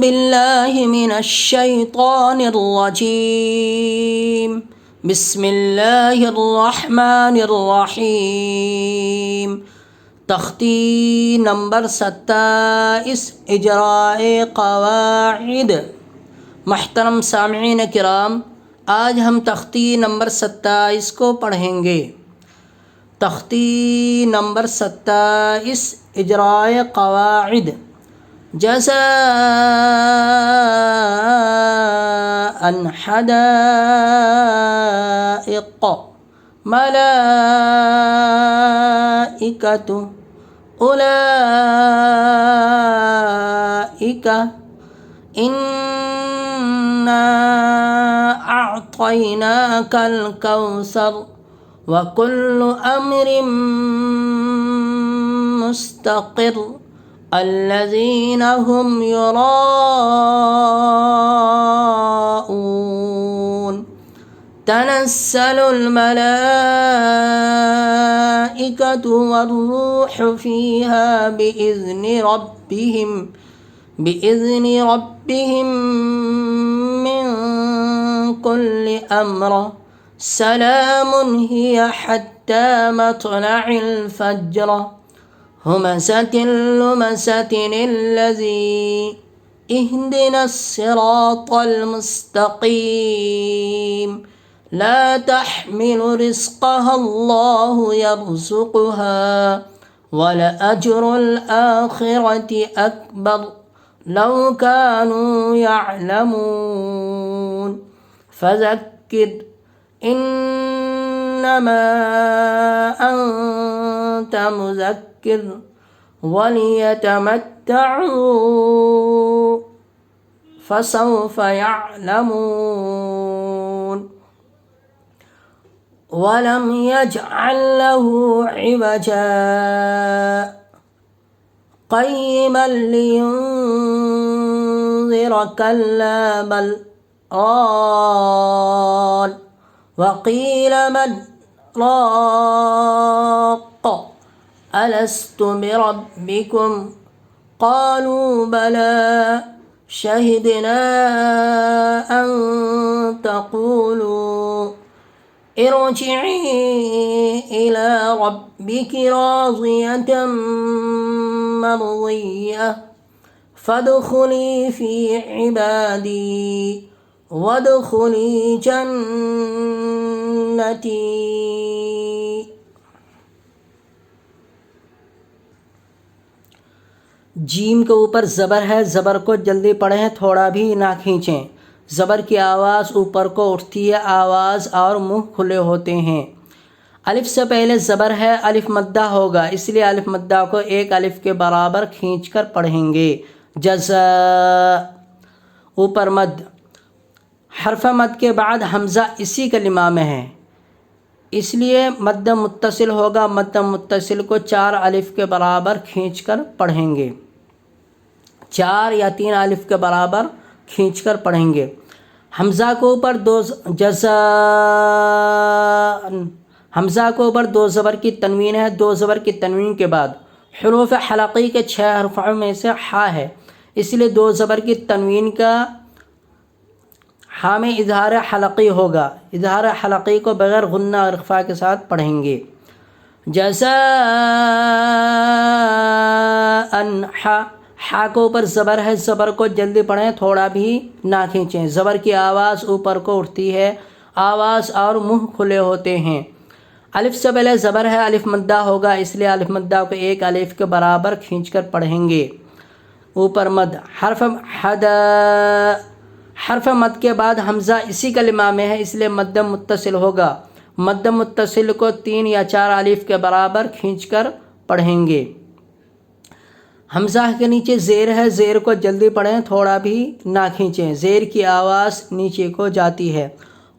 باللہ من الشیطان الرجیم بسم اللہ الرحمن الرحیم۔ تختی نمبر 27 اجراء قواعد۔ محترم سامعین کرام، آج ہم تختی نمبر 27 کو پڑھیں گے۔ تختی نمبر 27 اجراء قواعد۔ جزاء حدائق ملائکۃ اولئک انا اعطیناک الکوثر وکل امر مستقر الذین هم یراءون تنزل الملائکۃ والروح فیہا بإذن ربهم من كل أمر سلام هي حتى مطلع الفجر همزة لمزة الذي اهدنا الصراط المستقيم لا تحمل رزقها الله يرزقها ولأجر الآخرة أكبر لو كانوا يعلمون فذكر إنما أنت مذكر وليتمتعوا فسوف يعلمون ولم يجعل له عوجا قيما لينذر كلا بل ران وقيل من راق ألست بربكم قالوا بلى شهدنا أن تقولوا ارجعي إلى ربك راضية مرضية فادخلي في عبادي وادخلي جنتي۔ جیم کے اوپر زبر ہے، زبر کو جلدی پڑھیں، تھوڑا بھی نہ کھینچیں۔ زبر کی آواز اوپر کو اٹھتی ہے، آواز اور منہ کھلے ہوتے ہیں۔ الف سے پہلے زبر ہے، الف مدہ ہوگا، اس لیے الف مدہ کو ایک الف کے برابر کھینچ کر پڑھیں گے۔ جزاء اوپر مد، حرف مد کے بعد حمزہ اسی کلمہ میں ہے، اس لیے مد متصل ہوگا۔ مد متصل کو 4 الف کے برابر کھینچ کر پڑھیں گے، 4 یا 3 الف کے برابر کھینچ کر پڑھیں گے۔ حمزہ کو اوپر حمزہ کو اوپر 2 زبر کی تنوین ہے، 2 زبر کی تنوین کے بعد حروف حلقی کے 6 حرفوں میں سے حا ہے، اس لیے 2 زبر کی تنوین کا حا میں اظہار حلقی ہوگا۔ اظہار حلقی کو بغیر غنہ اور اخفاء کے ساتھ پڑھیں گے۔ جزاء حا کو اوپر زبر ہے، زبر کو جلدی پڑھیں، تھوڑا بھی نہ کھینچیں۔ زبر کی آواز اوپر کو اٹھتی ہے، آواز اور منہ کھلے ہوتے ہیں۔ الف سے پہلے زبر ہے، الف مدہ ہوگا، اس لیے الف مدہ کو 1 الف کے برابر کھینچ کر پڑھیں گے۔ اوپر مد، حرف مد کے بعد حمزہ اسی کلمہ میں ہے، اس لیے مد متصل ہوگا۔ مد متصل کو 3 یا 4 الف کے برابر کھینچ کر پڑھیں گے۔ حمزہ کے نیچے زیر ہے، زیر کو جلدی پڑھیں، تھوڑا بھی نہ کھینچیں، زیر کی آواز نیچے کو جاتی ہے۔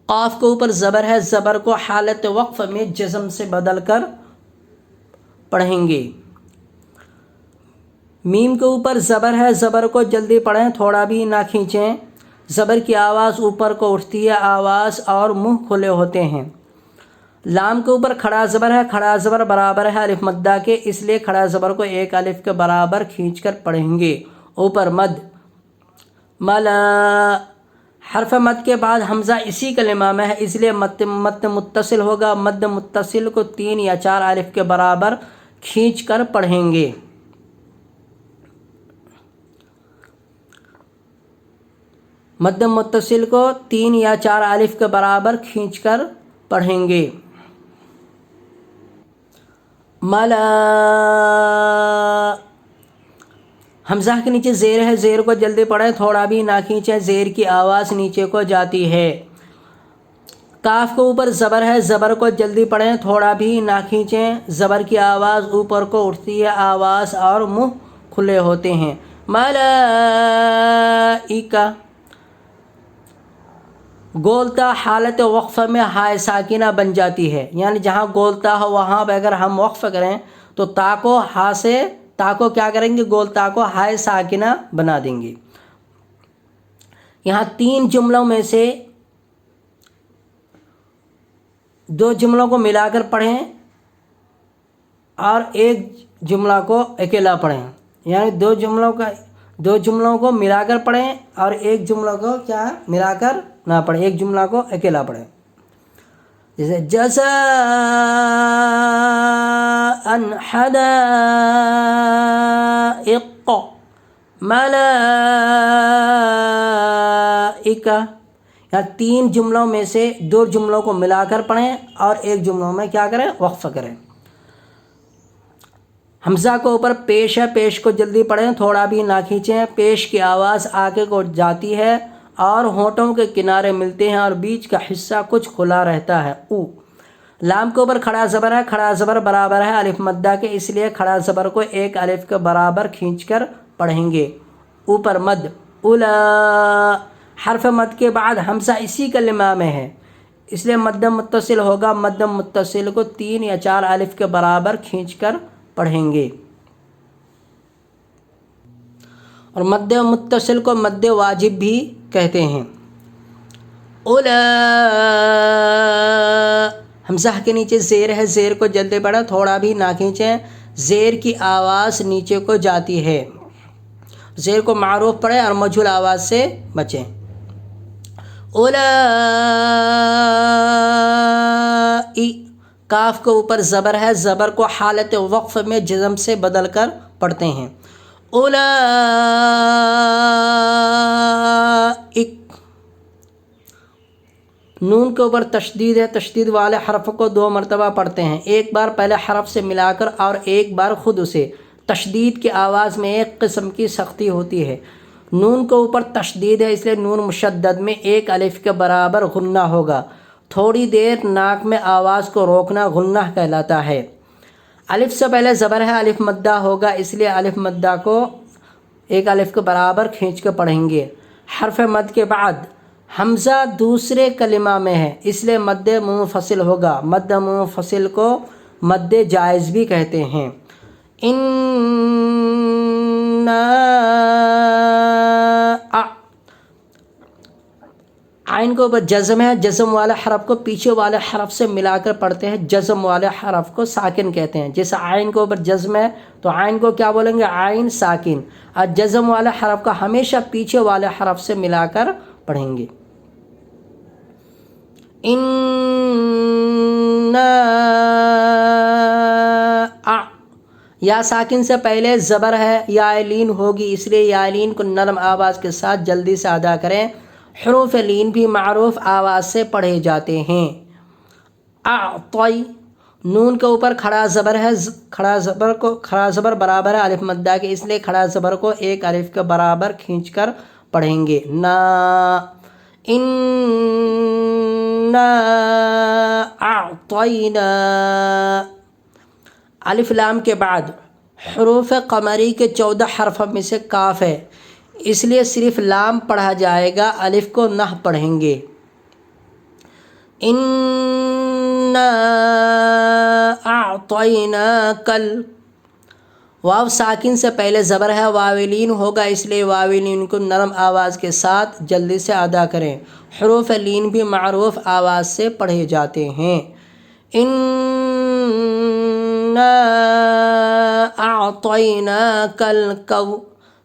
قاف کے اوپر زبر ہے، زبر کو حالت وقف میں جزم سے بدل کر پڑھیں گے۔ میم کے اوپر زبر ہے، زبر کو جلدی پڑھیں، تھوڑا بھی نہ کھینچیں، زبر کی آواز اوپر کو اٹھتی ہے، آواز اور منہ کھلے ہوتے ہیں۔ لام کے اوپر کھڑا زبر ہے، کھڑا زبر برابر ہے الف مدہ کے، اس لیے کھڑا زبر کو 1 الف کے برابر کھینچ کر پڑھیں گے۔ اوپر مد، ملا حرف مد کے بعد حمزہ اسی کلمہ میں ہے، اس لیے مد متصل ہوگا۔ مد متصل کو 3 یا 4 الف کے برابر کھینچ کر پڑھیں گے۔ مد متصل کو 3 یا 4 الف کے برابر کھینچ کر پڑھیں گے۔ ملا حمزہ کے نیچے زیر ہے، زیر کو جلدی پڑھیں، تھوڑا بھی نہ کھینچیں، زیر کی آواز نیچے کو جاتی ہے۔ کاف کے اوپر زبر ہے، زبر کو جلدی پڑھیں، تھوڑا بھی نہ کھینچیں، زبر کی آواز اوپر کو اٹھتی ہے، آواز اور منہ کھلے ہوتے ہیں۔ ملائکہ گولتا حالت وقفہ میں ہائے ساکنہ بن جاتی ہے، یعنی جہاں گولتا ہو وہاں پہ اگر ہم وقف کریں تو تا کو ہا سے تا کو کیا کریں گے، گولتا کو ہائے ساکنہ بنا دیں گے۔ یہاں 3 جملوں میں سے 2 جملوں کو ملا کر پڑھیں اور ایک جملہ کو اکیلا پڑھیں، یعنی 2 جملوں کو ملا کر پڑھیں اور ایک جملہ کو کیا ملا کر نہ پڑھیں، ایک جملہ کو اکیلا پڑھیں۔ جیسے جزاء حدائق ملائکہ، یہاں 3 جملوں میں سے 2 جملوں کو ملا کر پڑھیں اور ایک جملوں میں کیا کریں، وقف کریں۔ حمزہ کو اوپر پیش ہے، پیش کو جلدی پڑھیں، تھوڑا بھی نہ کھینچیں، پیش کی آواز آگے کو جاتی ہے اور ہونٹوں کے کنارے ملتے ہیں اور بیچ کا حصہ کچھ کھلا رہتا ہے۔ او لام کے اوپر کھڑا زبر ہے، کھڑا زبر برابر ہے الف مدہ کے، اس لیے کھڑا زبر کو 1 الف کے برابر کھینچ کر پڑھیں گے۔ اوپر مد اولا حرف مد کے بعد حمزہ اسی کلمہ میں ہے، اس لیے مد متصل ہوگا، مد متصل کو 3 یا 4 الف کے برابر کھینچ کر پڑھیں گے۔ اور مد متصل کو مد واجب بھی کہتے ہیں۔ اولا حمزہ کے نیچے زیر ہے، زیر کو جلدی پڑھیں، تھوڑا بھی نہ کھینچیں، زیر کی آواز نیچے کو جاتی ہے، زیر کو معروف پڑھیں اور مجہول آواز سے بچیں۔ اولا کاف کے اوپر زبر ہے، زبر کو حالت وقف میں جزم سے بدل کر پڑھتے ہیں۔ اولا نون کے اوپر تشدید ہے، تشدید والے حرف کو 2 مرتبہ پڑھتے ہیں، ایک بار پہلے حرف سے ملا کر اور ایک بار خود اسے۔ تشدید کی آواز میں ایک قسم کی سختی ہوتی ہے، نون کے اوپر تشدید ہے، اس لیے نون مشدد میں 1 الف کے برابر غنہ ہوگا، تھوڑی دیر ناک میں آواز کو روکنا غنہ کہلاتا ہے۔ الف سے پہلے زبر ہے، الف مدہ ہوگا، اس لیے الف مدہ کو 1 الف کے برابر کھینچ کے پڑھیں گے۔ حرف مد کے بعد حمزہ دوسرے کلمہ میں ہے، اس لیے مد منفصل ہوگا، مد منفصل کو مد جائز بھی کہتے ہیں۔ عین کو جزم ہے، جزم والے حرف کو پیچھے والے حرف سے ملا کر پڑھتے ہیں، جزم والے حرف کو ساکن کہتے ہیں۔ جیسے عین کے اوپر جزم ہے تو عین کو کیا بولیں گے، عین ساکن، اور جزم والے حرف کا ہمیشہ پیچھے والے حرف سے ملا کر پڑھیں گے۔ یا ساکن سے پہلے زبر ہے، یا لین ہوگی، اس لیے یا لین کو نرم آواز کے ساتھ جلدی سے ادا کریں۔ حروف لین بھی معروف آواز سے پڑھے جاتے ہیں۔ اعطی نون کے اوپر کھڑا زبر ہے، کھڑا زبر برابر ہے الف مدہ کے، اس لیے کھڑا زبر کو 1 الف کے برابر کھینچ کر پڑھیں گے۔ نا انا اعطینا الف لام کے بعد حروف قمری کے 14 حرف میں سے کاف ہے، اس لیے صرف لام پڑھا جائے گا، الف کو نہ پڑھیں گے۔ انا اعطیناک واو ساکن سے پہلے زبر ہے، واولین ہوگا، اس لیے واولین کو نرم آواز کے ساتھ جلدی سے ادا کریں۔ حروف لین بھی معروف آواز سے پڑھے جاتے ہیں۔ انا اعطیناک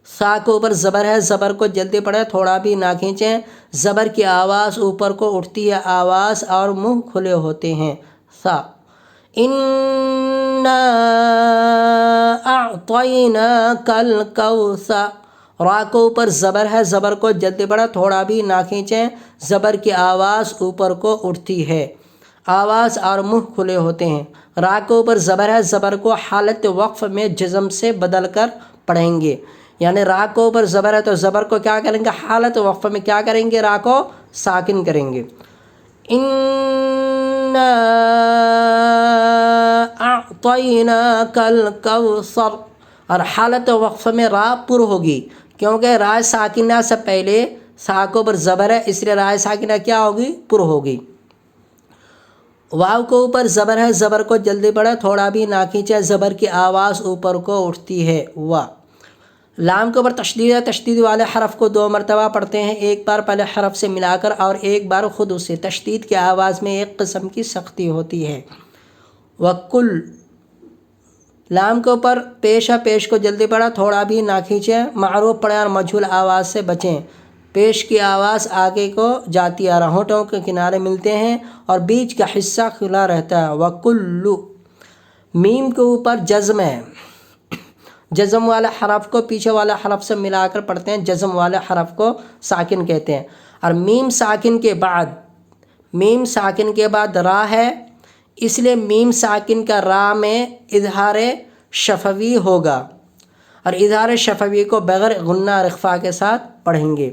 سا کے اوپر زبر ہے، زبر کو جلدی پڑھیں، تھوڑا بھی نہ کھینچیں۔ زبر کی آواز اوپر کو اٹھتی ہے، آواز اور منہ کھلے ہوتے ہیں۔ سا اِنَّا أَعْطَيْنَاكَ الْكَوْثَرَ، را کے اوپر زبر ہے، زبر کو جلدی پڑھیں، تھوڑا بھی نہ کھینچیں۔ زبر کی آواز اوپر کو اٹھتی ہے، آواز اور منہ کھلے ہوتے ہیں۔ را کے اوپر زبر ہے، زبر کو حالت وقف میں جزم سے بدل کر پڑھیں گے، یعنی را کے اوپر زبر ہے تو زبر کو کیا کریں گے؟ حالت وقف میں کیا کریں گے؟ را کو ساکن کریں گے۔ اِنَّا أَعْطَيْنَاكَ الْكَوْثَرَ، اور حالت وقف میں را پر ہوگی، کیونکہ را ساکنہ سے پہلے سا کے اوپر زبر ہے، اس لیے را ساکنہ کیا ہوگی؟ پر ہوگی۔ واو کے اوپر زبر ہے، زبر کو جلدی پڑھیں، تھوڑا بھی نہ کھینچیں، زبر کی آواز اوپر کو اٹھتی ہے، وا۔ لام کے اوپر تشدید ہے، تشدید والے حرف کو 2 مرتبہ پڑھتے ہیں، ایک بار پہلے حرف سے ملا کر اور ایک بار خود اسے۔ تشدید کی آواز میں ایک قسم کی سختی ہوتی ہے۔ وَكُلْ، لام کے اوپر پیش ہے، پیش کو جلدی پڑھا، تھوڑا بھی نہ کھینچیں، معروف پڑھیں اور مجہول آواز سے بچیں۔ پیش کی آواز آگے کو جاتی ہے، ہونٹوں کے کنارے ملتے ہیں اور بیچ کا حصہ کھلا رہتا ہے۔ وَكُلُّ، میم کے اوپر جزم ہے، جزم والے حرف کو پیچھے والے حرف سے ملا کر پڑھتے ہیں، جزم والے حرف کو ساکن کہتے ہیں۔ اور میم ساکن کے بعد را ہے، اس لیے میم ساکن کا را میں اظہار شفوی ہوگا، اور اظہار شفوی کو بغیر غنہ اور اخفاء کے ساتھ پڑھیں گے۔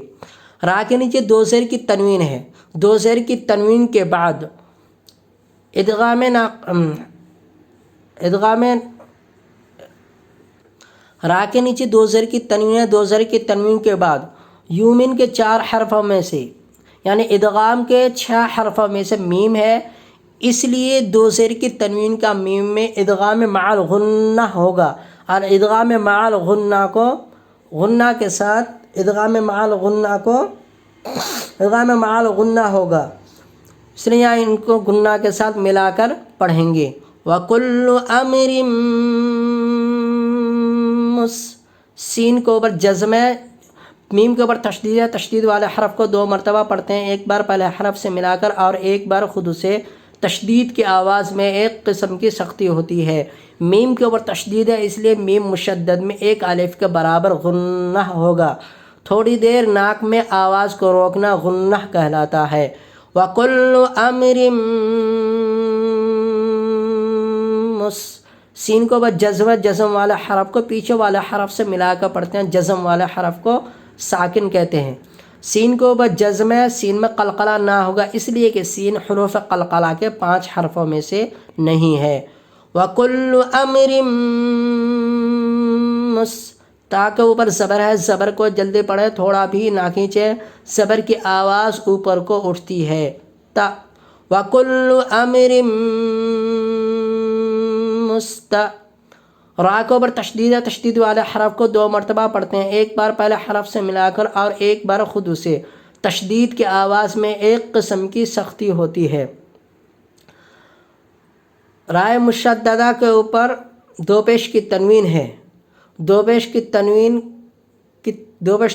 را کے نیچے 2 زیر کی تنوین ہے، 2 زیر کی تنوین کے بعد را کے نیچے 2 زیر کی تنوین ہے، 2 زیر کی تنوین کے بعد یومن کے 4 حرفوں میں سے، یعنی ادغام کے 6 حرفوں میں سے میم ہے، اس لیے 2 زیر کی تنوین کا میم میں ادغام مع الغنہ ہوگا، اور ادغام مع الغنہ کو غنہ کے ساتھ ادغام مع الغنہ ہوگا، اس لیے یہاں ان کو غنہ کے ساتھ ملا کر پڑھیں گے۔ وَكُلُّ أَمْرٍ سین کے اوپر جزم ہے، میم کے اوپر تشدید ہے، تشدید والے حرف کو 2 مرتبہ پڑھتے ہیں، ایک بار پہلے حرف سے ملا کر اور ایک بار خود اسے۔ تشدید کی آواز میں ایک قسم کی سختی ہوتی ہے۔ میم کے اوپر تشدید ہے، اس لیے میم مشدد میں 1 الف کے برابر غنہ ہوگا، تھوڑی دیر ناک میں آواز کو روکنا غنہ کہلاتا ہے۔ وَكُلُّ أَمْرٍ سین کو بعد جزم والے حرف کو پیچھے والے حرف سے ملا کر پڑھتے ہیں، جزم والے حرف کو ساکن کہتے ہیں۔ سین کو بعد جزم ہے، سین میں قلقلہ نہ ہوگا، اس لیے کہ سین حروف قلقلہ کے 5 حرفوں میں سے نہیں ہے۔ وَكُلُّ أَمْرٍ تا کے اوپر زبر ہے، زبر کو جلدی پڑھیں، تھوڑا بھی نہ کھینچیں، زبر کی آواز اوپر کو اٹھتی ہے، تا۔ وَكُلُّ أَمْرٍ را کے اوپر تشدید ہے، تشدید والے حرف کو 2 مرتبہ پڑھتے ہیں، ایک بار پہلے حرف سے ملا کر اور ایک بار خود اسے۔ تشدید کی آواز میں ایک قسم کی سختی ہوتی ہے۔ رائے مشددہ کے اوپر 2 پیش کی تنوین ہے، 2 پیش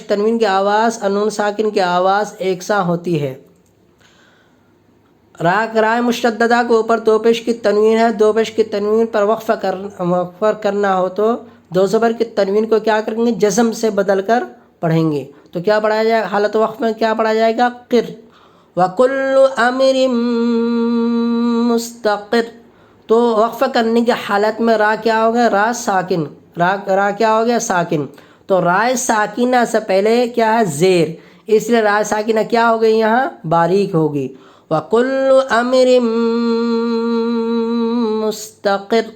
تنوین کی آواز اور نون ساکن کی آواز یکساں ہوتی ہے۔ رائے مشددہ کے اوپر 2 پیش کی تنوین ہے، 2 پیش کی تنوین پر وقف کرنا ہو تو 2 زبر کی تنوین کو کیا کریں گے؟ جزم سے بدل کر پڑھیں گے، تو کیا پڑھا جائے گا؟ حالت وقف میں کیا پڑھا جائے گا؟ قر۔ وَكُلُّ أَمْرٍ مُسْتَقِرٍ، تو وقف کرنے کی حالت میں را کیا ہو گیا؟ را ساکن، را کیا ہو گیا؟ ساکن۔ تو رائے ساکنہ سے پہلے کیا ہے؟ زیر، اس لیے رائے ساکنہ کیا ہو گئی؟ یہاں باریک ہوگی۔ وَكُلُّ أَمْرٍ مُسْتَقِرٍ،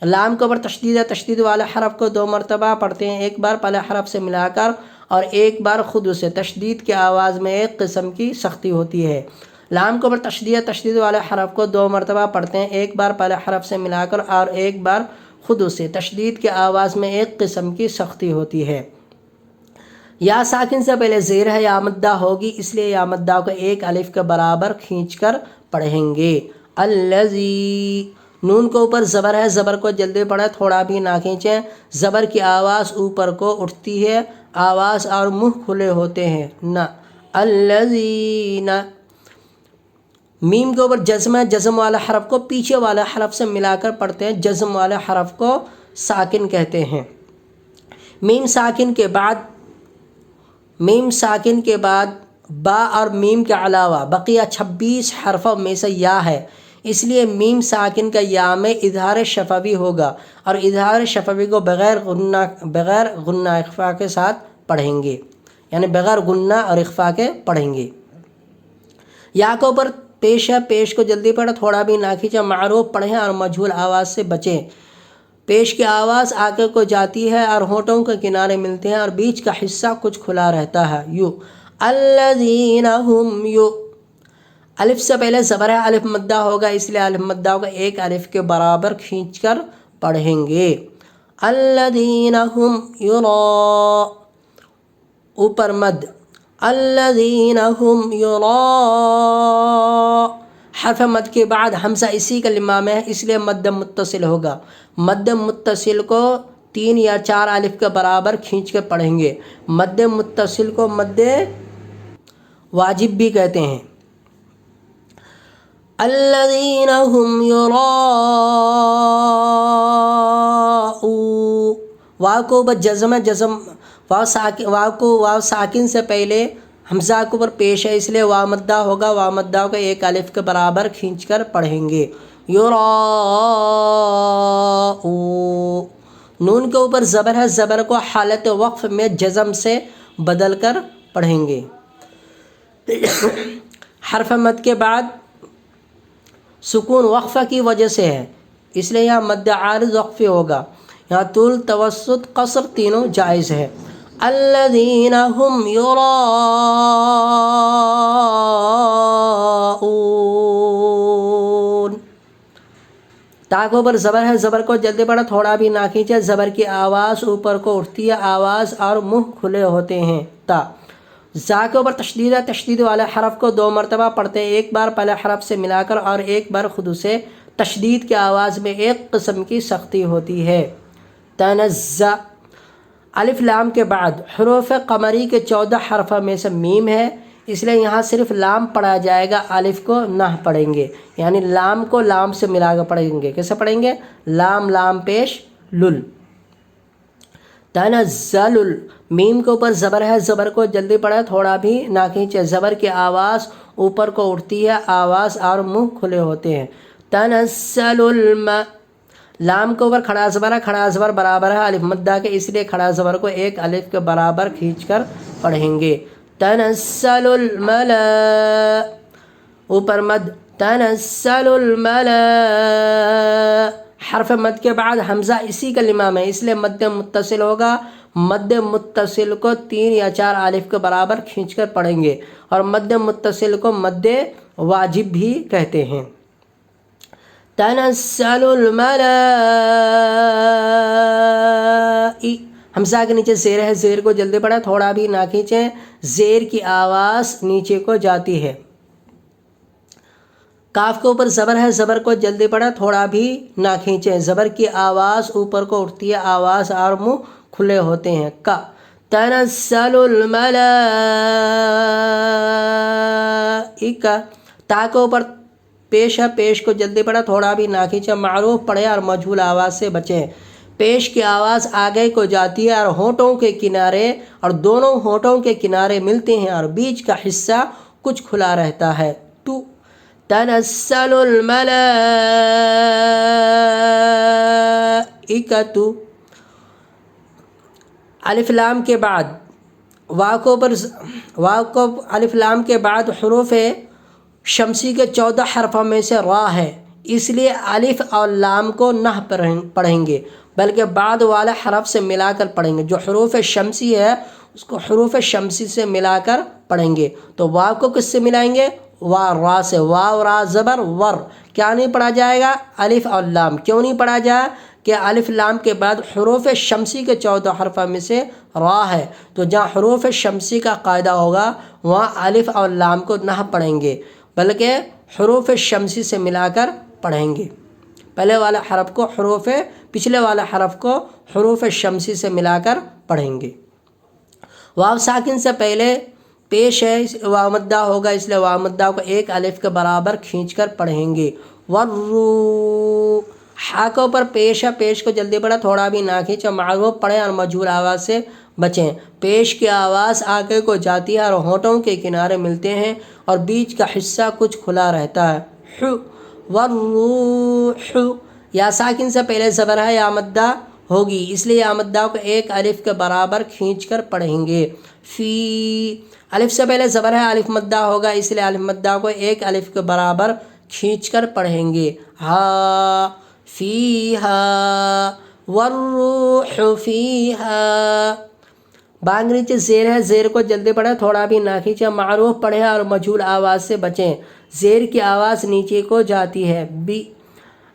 لام کے اوپر تشدید ہے، تشدید والے حرف کو 2 مرتبہ پڑھتے ہیں، ایک بار پہلے حرف سے ملا کر اور ایک بار خود اسے۔ تشدید کی آواز میں ایک قسم کی سختی ہوتی ہے۔ لام کے اوپر تشدید ہے، تشدید والے حرف کو 2 مرتبہ پڑھتے ہیں، ایک بار پہلے حرف سے ملا کر اور ایک بار خود اسے۔ تشدید کی آواز میں ایک قسم کی سختی ہوتی ہے۔ یا ساکن سے پہلے زیر ہے، یا مدہ ہوگی، اس لیے یا مدہ کو 1 الف کے برابر کھینچ کر پڑھیں گے۔ الذی، نون کے اوپر زبر ہے، زبر کو جلدی پڑھیں، تھوڑا بھی نہ کھینچیں۔ زبر کی آواز اوپر کو اٹھتی ہے، آواز اور منہ کھلے ہوتے ہیں، نہ الذین۔ میم کے اوپر جزم ہے، جزم والے حرف کو پیچھے والے حرف سے ملا کر پڑھتے ہیں، جزم والے حرف کو ساکن کہتے ہیں۔ میم ساکن کے بعد با اور میم کے علاوہ بقیہ 26 حرفوں میں سے یا ہے، اس لیے میم ساکن کا یا میں اظہار شفوی ہوگا، اور اظہار شفوی کو بغیر غنہ اخفا کے ساتھ پڑھیں گے، یعنی بغیر غنہ اور اخفا کے پڑھیں گے۔ یا کے اوپر پیش ہے، پیش کو جلدی پڑھیں، تھوڑا بھی نہ کھینچیں، معروف پڑھیں اور مجہول آواز سے بچیں۔ پیش کی آواز آگے کو جاتی ہے اور ہونٹوں کے کنارے ملتے ہیں اور بیچ کا حصہ کچھ کھلا رہتا ہے، یو الذین ہم یو۔ الف سے پہلے زبر ہے، الف مدہ ہوگا، اس لیے الف مدہ ہوگا، ایک الف کے برابر کھینچ کر پڑھیں گے۔ الذین ہم یرا، اوپر مد، الذین ہم یرا۔ حرف مد کے بعد حمزہ اسی کلمہ میں ہے، اس لیے مد متصل ہوگا۔ مد متصل کو 3 یا 4 الف کے برابر کھینچ کے پڑھیں گے۔ مد متصل کو مد واجب بھی کہتے ہیں۔ الذین ہم یراؤون، واو کو اوپر جزم ہے، جزم واو ساکن سے پہلے حمزہ کے اوپر پیش ہے، اس لیے واو مدہ ہوگا، واو مدہ ہوگا، ایک الف کے برابر کھینچ کر پڑھیں گے، یراؤ۔ نون کے اوپر زبر ہے، زبر کو حالت وقف میں جزم سے بدل کر پڑھیں گے۔ حرف مد کے بعد سکون وقفہ کی وجہ سے ہے، اس لیے یہاں مد عارض وقفی ہوگا، یہاں طول، توسط، قصر تینوں جائز ہے۔ الذین ہم یراؤون، تا کے اوپر زبر ہے، زبر کو جلدی پڑھا، تھوڑا بھی نہ کھینچے، زبر کی آواز اوپر کو اٹھتی ہے، آواز اور منہ کھلے ہوتے ہیں، تا۔ زا کے اوپر تشدید ہے، تشدید والے حرف کو 2 مرتبہ پڑھتے ہیں، ایک بار پہلے حرف سے ملا کر اور ایک بار خود سے۔ تشدید کی آواز میں ایک قسم کی سختی ہوتی ہے۔ تنزّا، الف لام کے بعد حروف قمری کے 14 حرفوں میں سے میم ہے، اس لیے یہاں صرف لام پڑھا جائے گا، الف کو نہ پڑھیں گے، یعنی لام کو لام سے ملا کر پڑھیں گے۔ کیسے پڑھیں گے؟ لام لام پیش لل۔ تنزل، میم کے اوپر زبر ہے، زبر کو جلدی پڑھیں، تھوڑا بھی نہ کھینچے، زبر کی آواز اوپر کو اٹھتی ہے، آواز اور منہ کھلے ہوتے ہیں۔ تنزل الماء، لام کے اوپر کھڑا زبر ہے، کھڑا زبر برابر ہے الف مدہ کے، اس لیے کھڑا زبر کو ایک الف کے برابر کھینچ کر پڑھیں گے۔ تنزل الملاء، اوپر مد، تنزل الملاء۔ حرف مد کے بعد حمزہ اسی کلمہ میں، اس لیے مد متصل ہوگا، مد متصل کو 3 یا 4 الف کے برابر کھینچ کر پڑھیں گے، اور مد متصل کو مد واجب بھی کہتے ہیں۔ تنزل الملاء، حمزہ کے نیچے زیر ہے، زیر کو جلدی پڑھیں، تھوڑا بھی نہ کھینچیں، زیر کی آواز نیچے کو جاتی ہے۔ کاف کے اوپر زبر ہے، زبر کو جلدی پڑھیں، تھوڑا بھی نہ کھینچیں، زبر کی آواز اوپر کو اٹھتی ہے، آواز اور منہ کھلے ہوتے ہیں۔ کا، تنزل الملائکہ، تا کے اوپر پیش ہے، پیش کو جلدی پڑھیں، تھوڑا بھی نہ کھینچیں، معروف پڑھیں اور مجہول آواز سے بچیں۔ پیش کی آواز آگے کو جاتی ہے اور ہونٹوں کے کنارے، اور دونوں ہونٹوں کے کنارے ملتے ہیں اور بیچ کا حصہ کچھ کھلا رہتا ہے، تو۔ تنزل الملائکۃ، الف لام کے بعد واو کو الف لام کے بعد حروف شمسی کے 14 حرفوں میں سے را ہے، اس لیے الف اور لام کو نہ پڑھیں گے، بلکہ بعد والے حرف سے ملا کر پڑھیں گے۔ جو حروف شمسی ہے اس کو حروف شمسی سے ملا کر پڑھیں گے، تو واو کو کس سے ملائیں گے؟ وا را سے، واو را زبر ور، کیا نہیں پڑھا جائے گا؟ الف اور لام۔ کیوں نہیں پڑھا جائے؟ کہ الف لام کے بعد حروف شمسی کے 14 حرفوں میں سے را ہے، تو جہاں حروف شمسی کا قاعدہ ہوگا وہاں الف اور لام کو نہ پڑھیں گے، بلکہ حروف شمسی سے ملا کر پڑھیں گے۔ پہلے والے حرف کو پچھلے والے حرف کو حروف شمسی سے ملا کر پڑھیں گے۔ واو ساکن سے پہلے پیش ہے، واو مدہ ہوگا، اس لیے واو مدہ کو ایک الف کے برابر کھینچ کر پڑھیں گے۔ ورو ہا کے اوپر پیش ہے، پیش کو جلدی پڑھیں، تھوڑا بھی نہ کھینچیں، معروف پڑھیں اور مجہول آواز سے بچیں۔ پیش کی آواز آگے کو جاتی ہے اور ہونٹوں کے کنارے ملتے ہیں اور بیچ کا حصہ کچھ کھلا رہتا ہے۔ والروح یا ساکن سے پہلے زبر ہے، یا مدہ ہوگی، اس لیے یا مدہ کو ایک الف کے برابر کھینچ کر پڑھیں گے۔ فی الف سے پہلے زبر ہے، الف مدہ ہوگا، اس لیے الف مدہ کو ایک الف کے برابر کھینچ کر پڑھیں گے۔ ہا فیہا والروح فیہا با کے نیچے زیر ہے، زیر کو جلدی پڑھیں، تھوڑا بھی نہ کھینچیں، معروف پڑھیں اور مجہول آواز سے بچیں۔ زیر کی آواز نیچے کو جاتی ہے۔ بی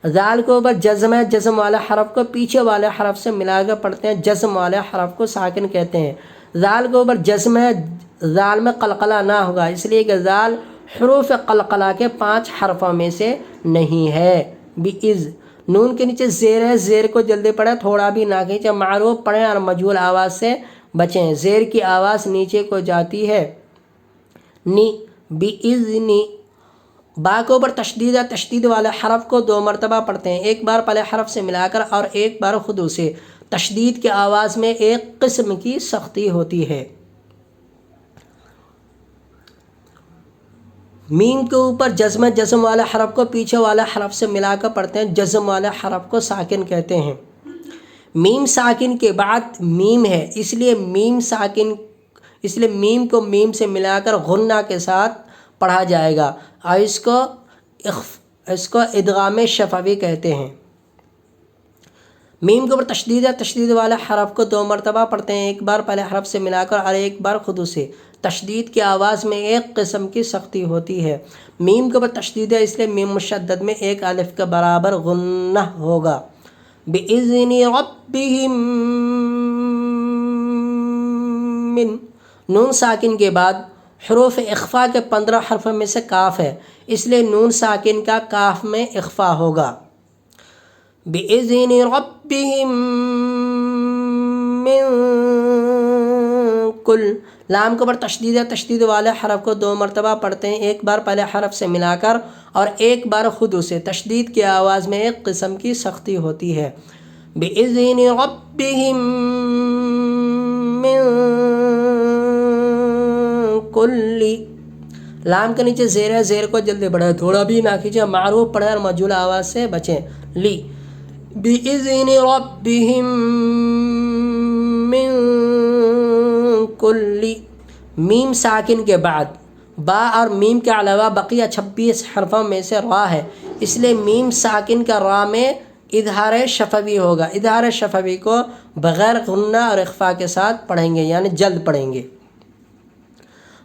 ذال کے اوپر جزم ہے، جزم والے حرف کو پیچھے والے حرف سے ملا کر پڑھتے ہیں، جزم والے حرف کو ساکن کہتے ہیں۔ ذال کے اوپر جزم ہے، ذال میں قلقلہ نہ ہوگا، اس لیے کہ ذال حروف قلقلہ کے 5 حرفوں میں سے نہیں ہے۔ بِإِذ نون کے نیچے زیر ہے، زیر کو جلدی پڑھیں، تھوڑا بھی نہ کھینچیں، معروف پڑھیں اور مجہول آواز سے بچیں۔ زیر کی آواز نیچے کو جاتی ہے۔ نی بِإِذْنِ با کے اوپر تشدید ہے، تشدید والے حرف کو 2 مرتبہ پڑھتے ہیں، ایک بار پہلے حرف سے ملا کر اور ایک بار خود سے۔ تشدید کی آواز میں ایک قسم کی سختی ہوتی ہے۔ میم کے اوپر جزم ہے، جزم والے حرف کو پیچھے والے حرف سے ملا کر پڑھتے ہیں، جزم والے حرف کو ساکن کہتے ہیں۔ میم ساکن کے بعد میم ہے، اس لیے میم کو میم سے ملا کر غنہ کے ساتھ پڑھا جائے گا اور اس کو ادغام شفوی کہتے ہیں۔ میم کے اوپر تشدید ہے، تشدید والے حرف کو 2 مرتبہ پڑھتے ہیں، ایک بار پہلے حرف سے ملا کر اور ایک بار خود سے۔ تشدید کی آواز میں ایک قسم کی سختی ہوتی ہے۔ میم کے اوپر تشدید ہے، اس لیے میم مشدد میں ایک الف کے برابر غنہ ہوگا۔ بِإِذْنِ رَبِّهِمْ من نون ساکن کے بعد حروف اخفا کے 15 حرفوں میں سے کاف ہے، اس لیے نون ساکن کا کاف میں اخفا ہوگا۔ بِإِذْنِ رَبِّهِمْ مِنْ کُلْ لام کے اوپر تشدید ہے، تشدید والے حرف کو 2 مرتبہ پڑھتے ہیں، ایک بار پہلے حرف سے ملا کر اور ایک بار خود سے۔ تشدید کی آواز میں ایک قسم کی سختی ہوتی ہے۔ بِإِذْنِ رَبِّهِمْ مِنْ کُلِّ لام کے نیچے زیر ہے، زیر کو جلدی پڑھیں، تھوڑا بھی نہ کھینچیں، معروف پڑھیں اور مجہول آواز سے بچیں۔ لی بِإِذْنِ رَبِّهِمْ مِنْ کُلِّ میم ساکن کے بعد با اور میم کے علاوہ بقیہ 26 حرفوں میں سے را ہے، اس لیے میم ساکن کا را میں اظہار شفوی ہوگا۔ اظہار شفوی کو بغیر غنہ اور اخفا کے ساتھ پڑھیں گے، یعنی جلد پڑھیں گے۔